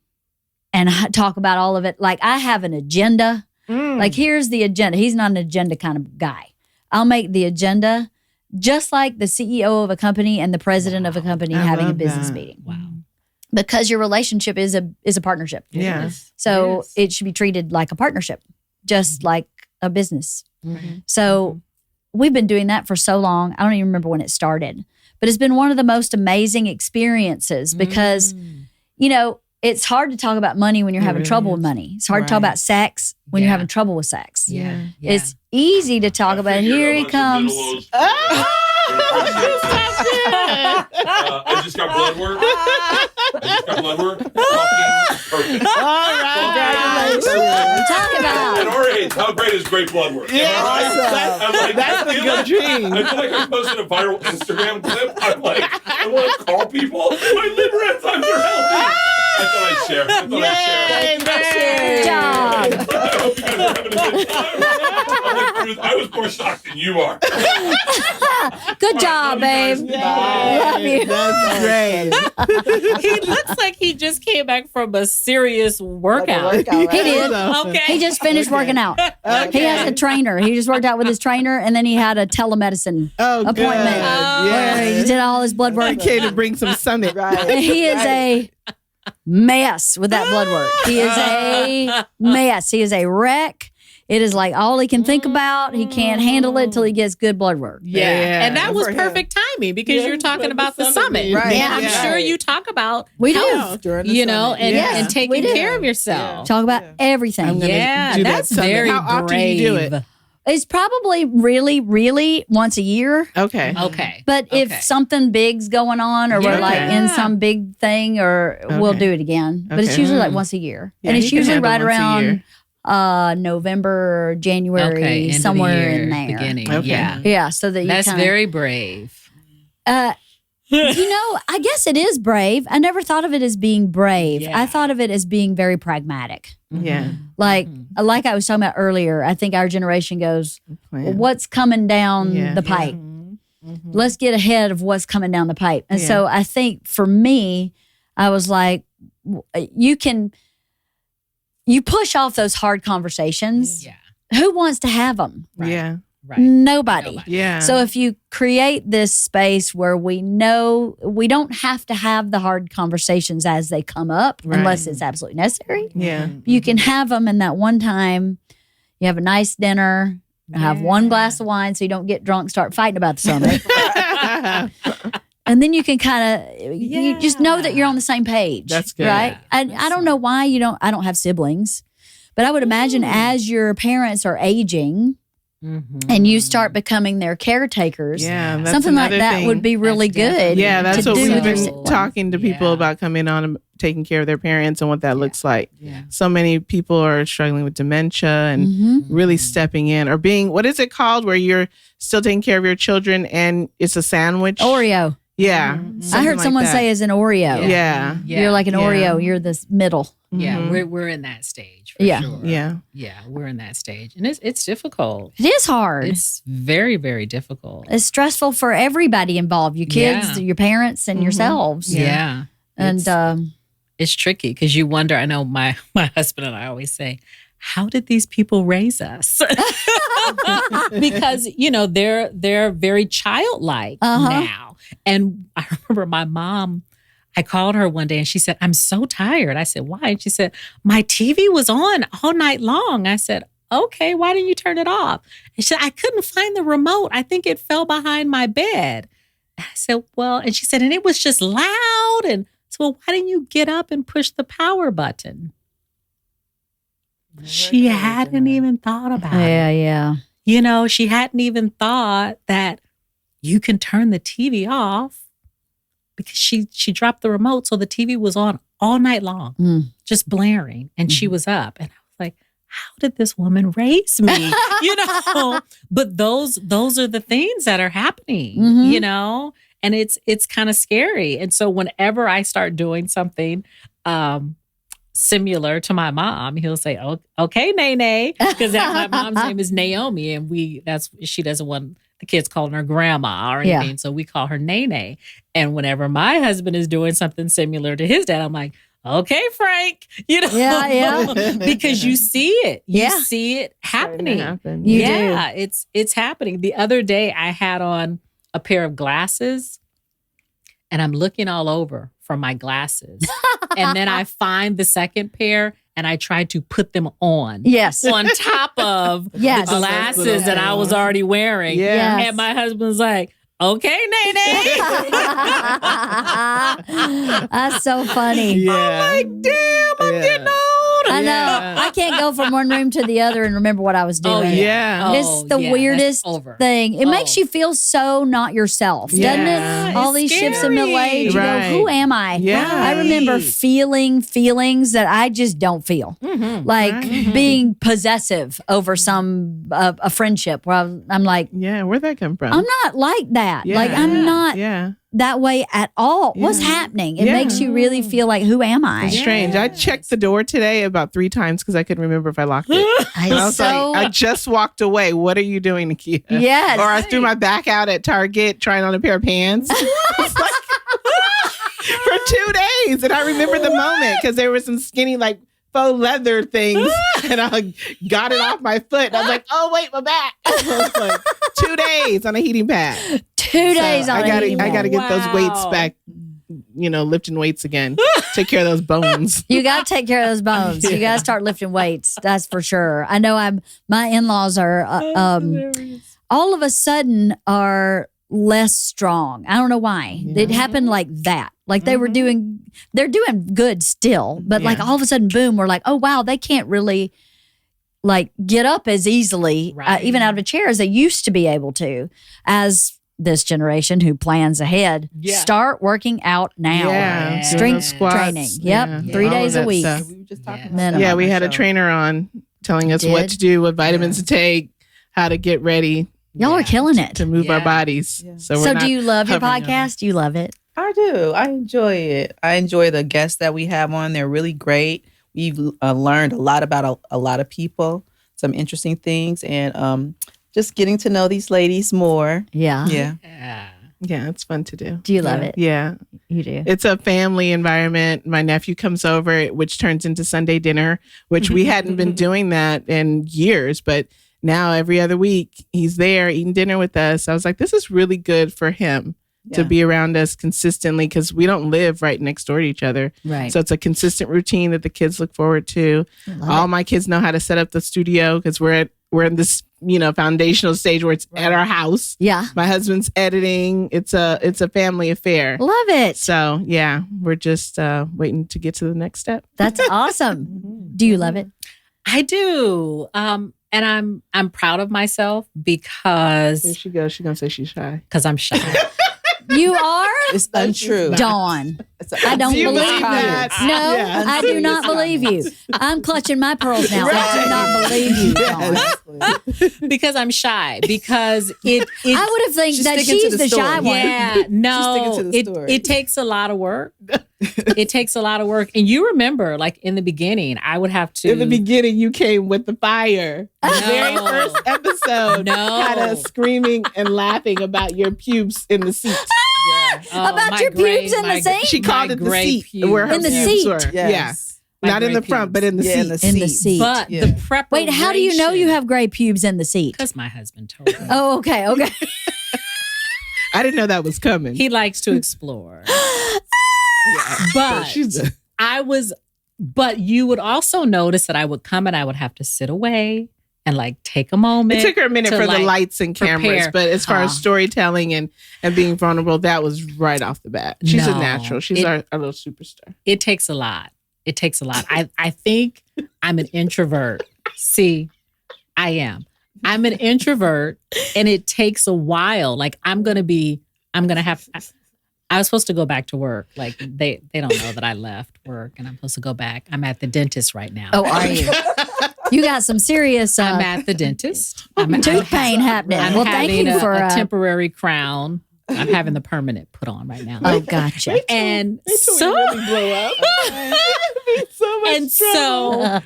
and talk about all of it. Like I have an agenda. Like here's the agenda. He's not an agenda kind of guy. I'll make the agenda just like the CEO of a company and the president of a company having a business meeting. Wow. Because your relationship is a partnership. Yes. So it should be treated like a partnership, just like a business. So we've been doing that for so long. I don't even remember when it started. But it's been one of the most amazing experiences because, it's hard to talk about money when you're having trouble with money. It's hard to talk about sex when you're having trouble with sex. Yeah. It's easy to talk about, here he comes. I just got blood work. Perfect. All right. Talk about. At our age, how great is great blood work? Yeah, that's a good dream. I feel like I posted a viral Instagram clip. I'm like, I want to call people. My liver enzymes are healthy. I thought I'd share. Good job. I hope you guys are having a good time. I'm like, Ruth, I was more shocked than you are. Good job, babe. Love you. That's great. He looks like he just came back from a serious workout. He did. Okay. He just finished working out. He has a trainer. He just worked out with his trainer, and then he had a telemedicine appointment where he did all his blood work. He came to bring some summit. And he is a mess with that blood work. He is a mess. He is a wreck. It is like all he can think about. He can't handle it till he gets good blood work. Yeah. And that was perfect timing because you're talking about the summit. Right. Yeah. I'm sure you talk about We health, During the summit. and taking care of yourself. Talk about everything. I'm gonna do that that's Sunday. very How often do you do it? brave. It's probably really, really once a year. Okay. Okay. But if something big's going on or we're like in some big thing we'll do it again. But it's Okay. usually like once a year. Yeah, and it's he can usually handle right once a around year. November, January, Okay. End of the somewhere year, in there. Beginning. Okay. Yeah. Yeah, so that you That's kinda, very brave. I guess it is brave. I never thought of it as being brave. Yeah. I thought of it as being very pragmatic. Yeah. Like I was talking about earlier, I think our generation goes, Plan. what's coming down Yeah. the pipe? Let's get ahead of what's coming down the pipe. And Yeah. so I think for me, I was like, you push off those hard conversations. Yeah. Who wants to have them? Right. Yeah. Right. Nobody. Yeah. So if you create this space where we know we don't have to have the hard conversations as they come up Right. unless it's absolutely necessary. Yeah. You can have them in that one time. You have a nice dinner, have one glass of wine so you don't get drunk, start fighting about the summit. And then you can kind of, you just know that you're on the same page. That's good. Right? And I don't know why I don't have siblings, but I would imagine as your parents are aging and you start becoming their caretakers, that's something like another that thing. would be really good. Yeah, that's to what do we've with your been sibling. talking to people about coming on and taking care of their parents and what that looks like. Yeah. So many people are struggling with dementia and Mm-hmm. really stepping in or being, what is it called, where you're still taking care of your children and it's a sandwich? Oreo. Yeah. I something heard like someone that. say as an Oreo. Yeah. You're like an Oreo. You're this middle. Yeah, we're in that stage for Yeah. sure. Yeah. Yeah, we're in that stage. And it's difficult. It is hard. It's very, very difficult. It's stressful for everybody involved. Your kids, Yeah. your parents, and yourselves. Yeah. And It's tricky because you wonder, I know my husband and I always say, how did these people raise us? Because, they're very childlike now. And I remember my mom, I called her one day and she said, I'm so tired. I said, why? And she said, my TV was on all night long. I said, okay, why didn't you turn it off? And she said, I couldn't find the remote. I think it fell behind my bed. And I said, well, and she said, and it was just loud. And I said, well, why didn't you get up and push the power button? She hadn't even thought about it. Yeah. She hadn't even thought that you can turn the TV off because she dropped the remote. So the TV was on all night long, just blaring. And she was up. And I was like, how did this woman raise me? But those are the things that are happening, and it's kind of scary. And so whenever I start doing something, similar to my mom, he'll say, "Oh, okay, Nene," because my mom's name is Naomi, and she doesn't want the kids calling her grandma or anything, so we call her Nene. And whenever my husband is doing something similar to his dad, I'm like, "Okay, Frank," because you see it, see it happening. You do. It's happening. The other day, I had on a pair of glasses, and I'm looking all over for my glasses. And then I find the second pair and I try to put them on. Yes. On top of the glasses that I was already wearing. Yeah. And my husband's like, okay, Nene. That's so funny. Yeah. I'm like, damn, I'm getting old. I know. I can't go from one room to the other and remember what I was doing. Oh, yeah. It's the weirdest thing. It makes you feel so not yourself, doesn't it? All these shifts in middle age. You go, who am I? Yeah. I remember feeling feelings that I just don't feel. Like being possessive over a friendship where I'm like, Yeah, where'd that come from? I'm not like that. Yeah. Like I'm not Yeah. that way at all. What's happening? It makes you really feel like, who am I? It's strange. I checked the door today about 3 times because I couldn't remember if I locked it. And I was like, I just walked away. What are you doing, Nakeya? Yes. Or I threw my back out at Target trying on a pair of pants. It's like, for 2 days. And I remember the moment because there were some skinny, like, faux leather things. And I got it off my foot. And I was like, oh, wait, my back. I was like, 2 days on a heating pad. 2 days on a heating pad. I got to get those weights back, lifting weights again. Take care of those bones. You got to take care of those bones. You got to start lifting weights. That's for sure. I know my in-laws are all of a sudden are less strong. I don't know why. It happened like that. Like they're doing good still, but like all of a sudden, boom, we're like, oh wow, they can't really like get up as easily, even out of a chair as they used to be able to. As this generation who plans ahead, start working out now. Yeah. Strength training. Yep. 3 days a week. We were just talking about Yeah, we had a trainer on telling us what to do, what vitamins to take, how to get ready. Y'all are killing it. To move our bodies. Yeah. So do you love your podcast? Do you love it? I do. I enjoy it. I enjoy the guests that we have on. They're really great. We've learned a lot about a lot of people, some interesting things, and just getting to know these ladies more. Yeah. Yeah, it's fun to do. Do you love it? Yeah. You do. It's a family environment. My nephew comes over, which turns into Sunday dinner, which we hadn't been doing that in years, but now every other week he's there eating dinner with us. I was like, this is really good for him to be around us consistently because we don't live right next door to each other. Right. So it's a consistent routine that the kids look forward to. All my kids know how to set up the studio because we're in this, foundational stage where it's at our house. Yeah. My husband's editing. It's a family affair. Love it. So yeah, we're just waiting to get to the next step. That's awesome. Do you love it? I do. And I'm proud of myself because There she goes. She's gonna say she's shy. I'm shy. You are? It's untrue. Dawn. I don't Do you believe believe that? you. No, Yeah. I do not believe you. I'm clutching my pearls now. I do not believe you, Dawn. Because I'm shy. Because it I would have think She's that sticking to she's the the shy story. one. Yeah, no, She's sticking to the story. it takes a lot of work. It takes a lot of work. And you remember, like in the beginning, I would have to. In the beginning, you came with the fire. The very No. first episode had us screaming and laughing about your pubes in the seat. Oh, About my your pubes in the sink? She called it the gray seat pubes. where her In the pubes seat. were. Yes. Not in the front, but in the seat. In the seat. But the preparation. Wait, how do you know you have gray pubes in the seat? Because my husband told me. Oh, okay. I didn't know that was coming. He likes to explore. But but you would also notice that I would come and I would have to sit away and like take a moment. It took her a minute for the lights and cameras, prepare. but as far as storytelling and being vulnerable, that was right off the bat. She's a natural. She's our little superstar. It takes a lot. I think I'm an introvert. See, I am. I'm an introvert and it takes a while. Like I was supposed to go back to work. Like they don't know that I left work and I'm supposed to go back. I'm at the dentist right now. Oh, are you? You got some serious I'm at the dentist. tooth pain happening. I'm thank having you for a temporary crown. I'm having the permanent put on right now. Oh, gotcha. And so really blow up. So much and so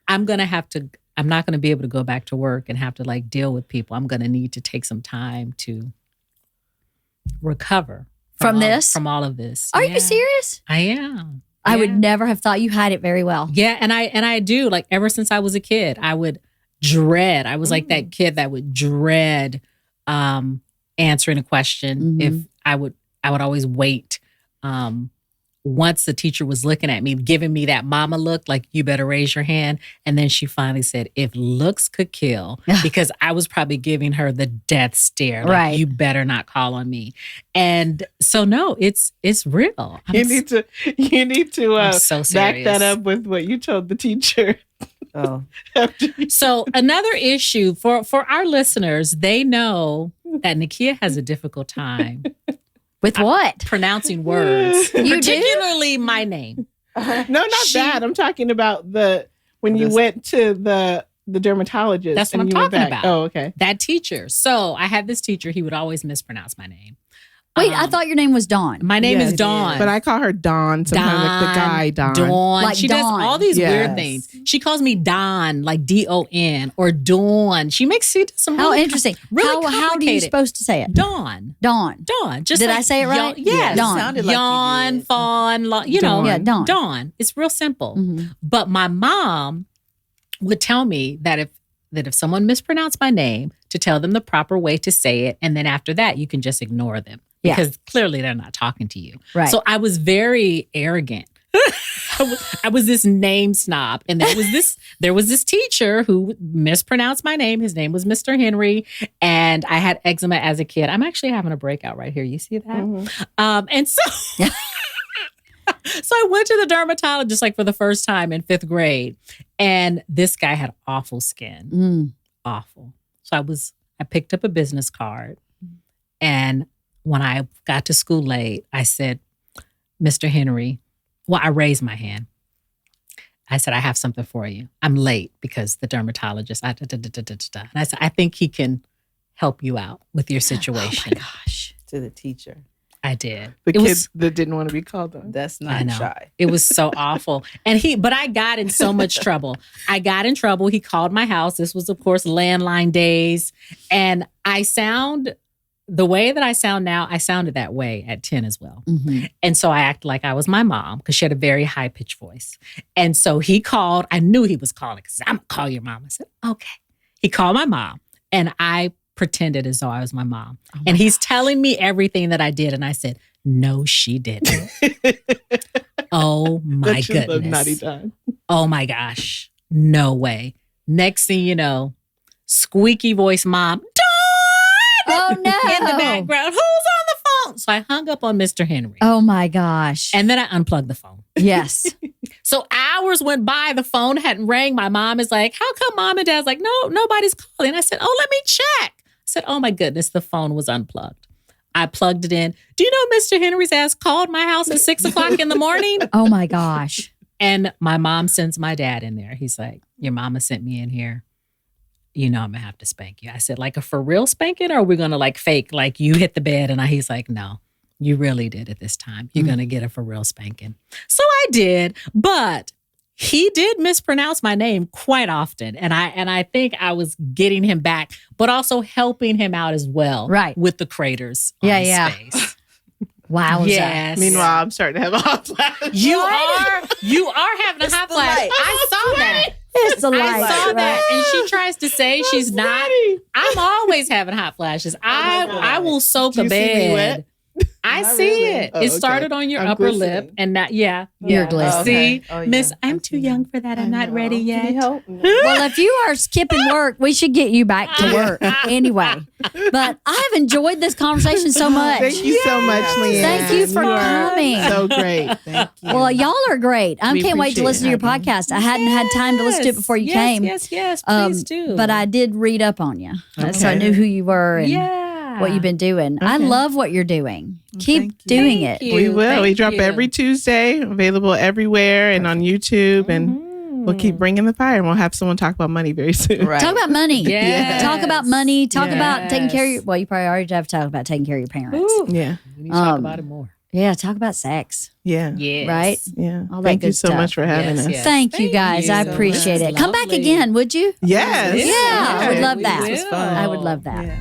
I'm not gonna be able to go back to work and have to like deal with people. I'm gonna need to take some time to recover from all of this. Are you serious? I am. I would never have thought you hide it very well. Yeah, and I do. Like ever since I was a kid, I would dread. I was like that kid that would dread answering a question. If I would always wait. Once the teacher was looking at me, giving me that mama look, like you better raise your hand. And then she finally said, if looks could kill, because I was probably giving her the death stare. Like, right. You better not call on me. And so no, it's real. You need to so back that up with what you told the teacher. Oh. So another issue for our listeners, they know that Nakeya has a difficult time with what? Pronouncing words. You particularly my name. No, not that. I'm talking about when you went to the dermatologist. That's what I'm talking about. Oh, okay. That teacher. So I had this teacher, he would always mispronounce my name. Wait, I thought your name was Dawn. My name is Dawn. But I call her Dawn sometimes, like the guy Dawn. Dawn. Like she Dawn. does all these weird things. She calls me Don, like D-O-N, or Dawn. She makes some How really interesting. Really how are you supposed to say it? Dawn. Dawn. Just Did like I say it right? Yes. Dawn. Sounded like Yawn, you did. fawn, Dawn. Yeah, Dawn. Dawn. It's real simple. Mm-hmm. But my mom would tell me that if someone mispronounced my name, to tell them the proper way to say it, and then after that, you can just ignore them. Yeah. Because clearly they're not talking to you. Right. So I was very arrogant. I was this name snob. And there was this teacher who mispronounced my name. His name was Mr. Henry. And I had eczema as a kid. I'm actually having a breakout right here. You see that? Mm-hmm. And so so I went to the dermatologist like for the first time in 5th grade. And this guy had awful skin. Awful. So I picked up a business card, and when I got to school late, I said, Mr. Henry, I raised my hand. I said, I have something for you. I'm late because the dermatologist, and I said, I think he can help you out with your situation. Oh my gosh. To the teacher. I did. The kid that didn't want to be called on. That's I not know. shy. It was so awful. But I got in so much trouble. I got in trouble. He called my house. This was, of course, landline days. And the way that I sound now, I sounded that way at 10 as well. Mm-hmm. And so I acted like I was my mom because she had a very high-pitched voice. And so he called. I knew he was calling because I'm going to call your mom. I said, okay. He called my mom. And I pretended as though I was my mom. And he's telling me everything that I did. And I said, no, she didn't. Oh, my goodness. Naughty Dawn. Oh, my gosh. No way. Next thing you know, squeaky voice mom, Oh, no. in the background. Who's on the phone? So I hung up on Mr. Henry. Oh, my gosh. And then I unplugged the phone. Yes. So hours went by. The phone hadn't rang. My mom is like, how come mom and dad's like, no, nobody's calling? I said, oh, let me check. I said, oh, my goodness, the phone was unplugged. I plugged it in. Do you know Mr. Henry's ass called my house at 6 o'clock in the morning? Oh, my gosh. And my mom sends my dad in there. He's like, your mama sent me in here. You know I'm going to have to spank you. I said, like a for real spanking, or are we going to like fake, like you hit the bed? And he's like, no, you really did it this time. You're going to get a for real spanking. So I did, but he did mispronounce my name quite often. And I think I was getting him back, but also helping him out as well. Right. With the craters on his face. Wow. Yes. Meanwhile, I'm starting to have a hot flash. You are having a hot the flash. light. I saw that. It's the light. I saw right? that, and she tries to say she's not. I'm always having hot flashes. I will soak Do a you see me bed. wet? I Not see really. it. Oh, It okay. started on your I'm upper glistening. lip, and that You're glistening. See, Oh, yeah. Miss, I'm I too see young for that. I'm not ready yet. Can you help? Well, if you are skipping work, we should get you back to work anyway. But I have enjoyed this conversation so much. Thank you so much, LeeAnn. Thank you for are coming. So great. Thank you. Well, y'all are great. I We can't wait to appreciate listen to your having you. podcast. I hadn't had time to listen to it before you came. Yes, please do. But I did read up on you. So I Okay. knew who you were and what you've been doing. I Okay. love what you're doing. Keep thank you. doing Thank it. you. We will. We Thank drop you. every Tuesday, available everywhere and on YouTube. And we'll keep bringing the fire. And we'll have someone talk about money very soon. Right. Talk about money. Yes. Talk about money. Talk about taking care of your, Yes. well, you probably already have to talk about taking care of your parents. Ooh, Yeah. we need to talk Um, about it more. Yeah, talk about sex. Yeah. Yes. Right? Yeah. All that Thank you good so stuff. much for having Yes, us. yes. Thank you guys. I so appreciate much. it. Come back Lovely. again, would you? Yes. Yeah, I would love We that. This was fun. I would love that. Yeah.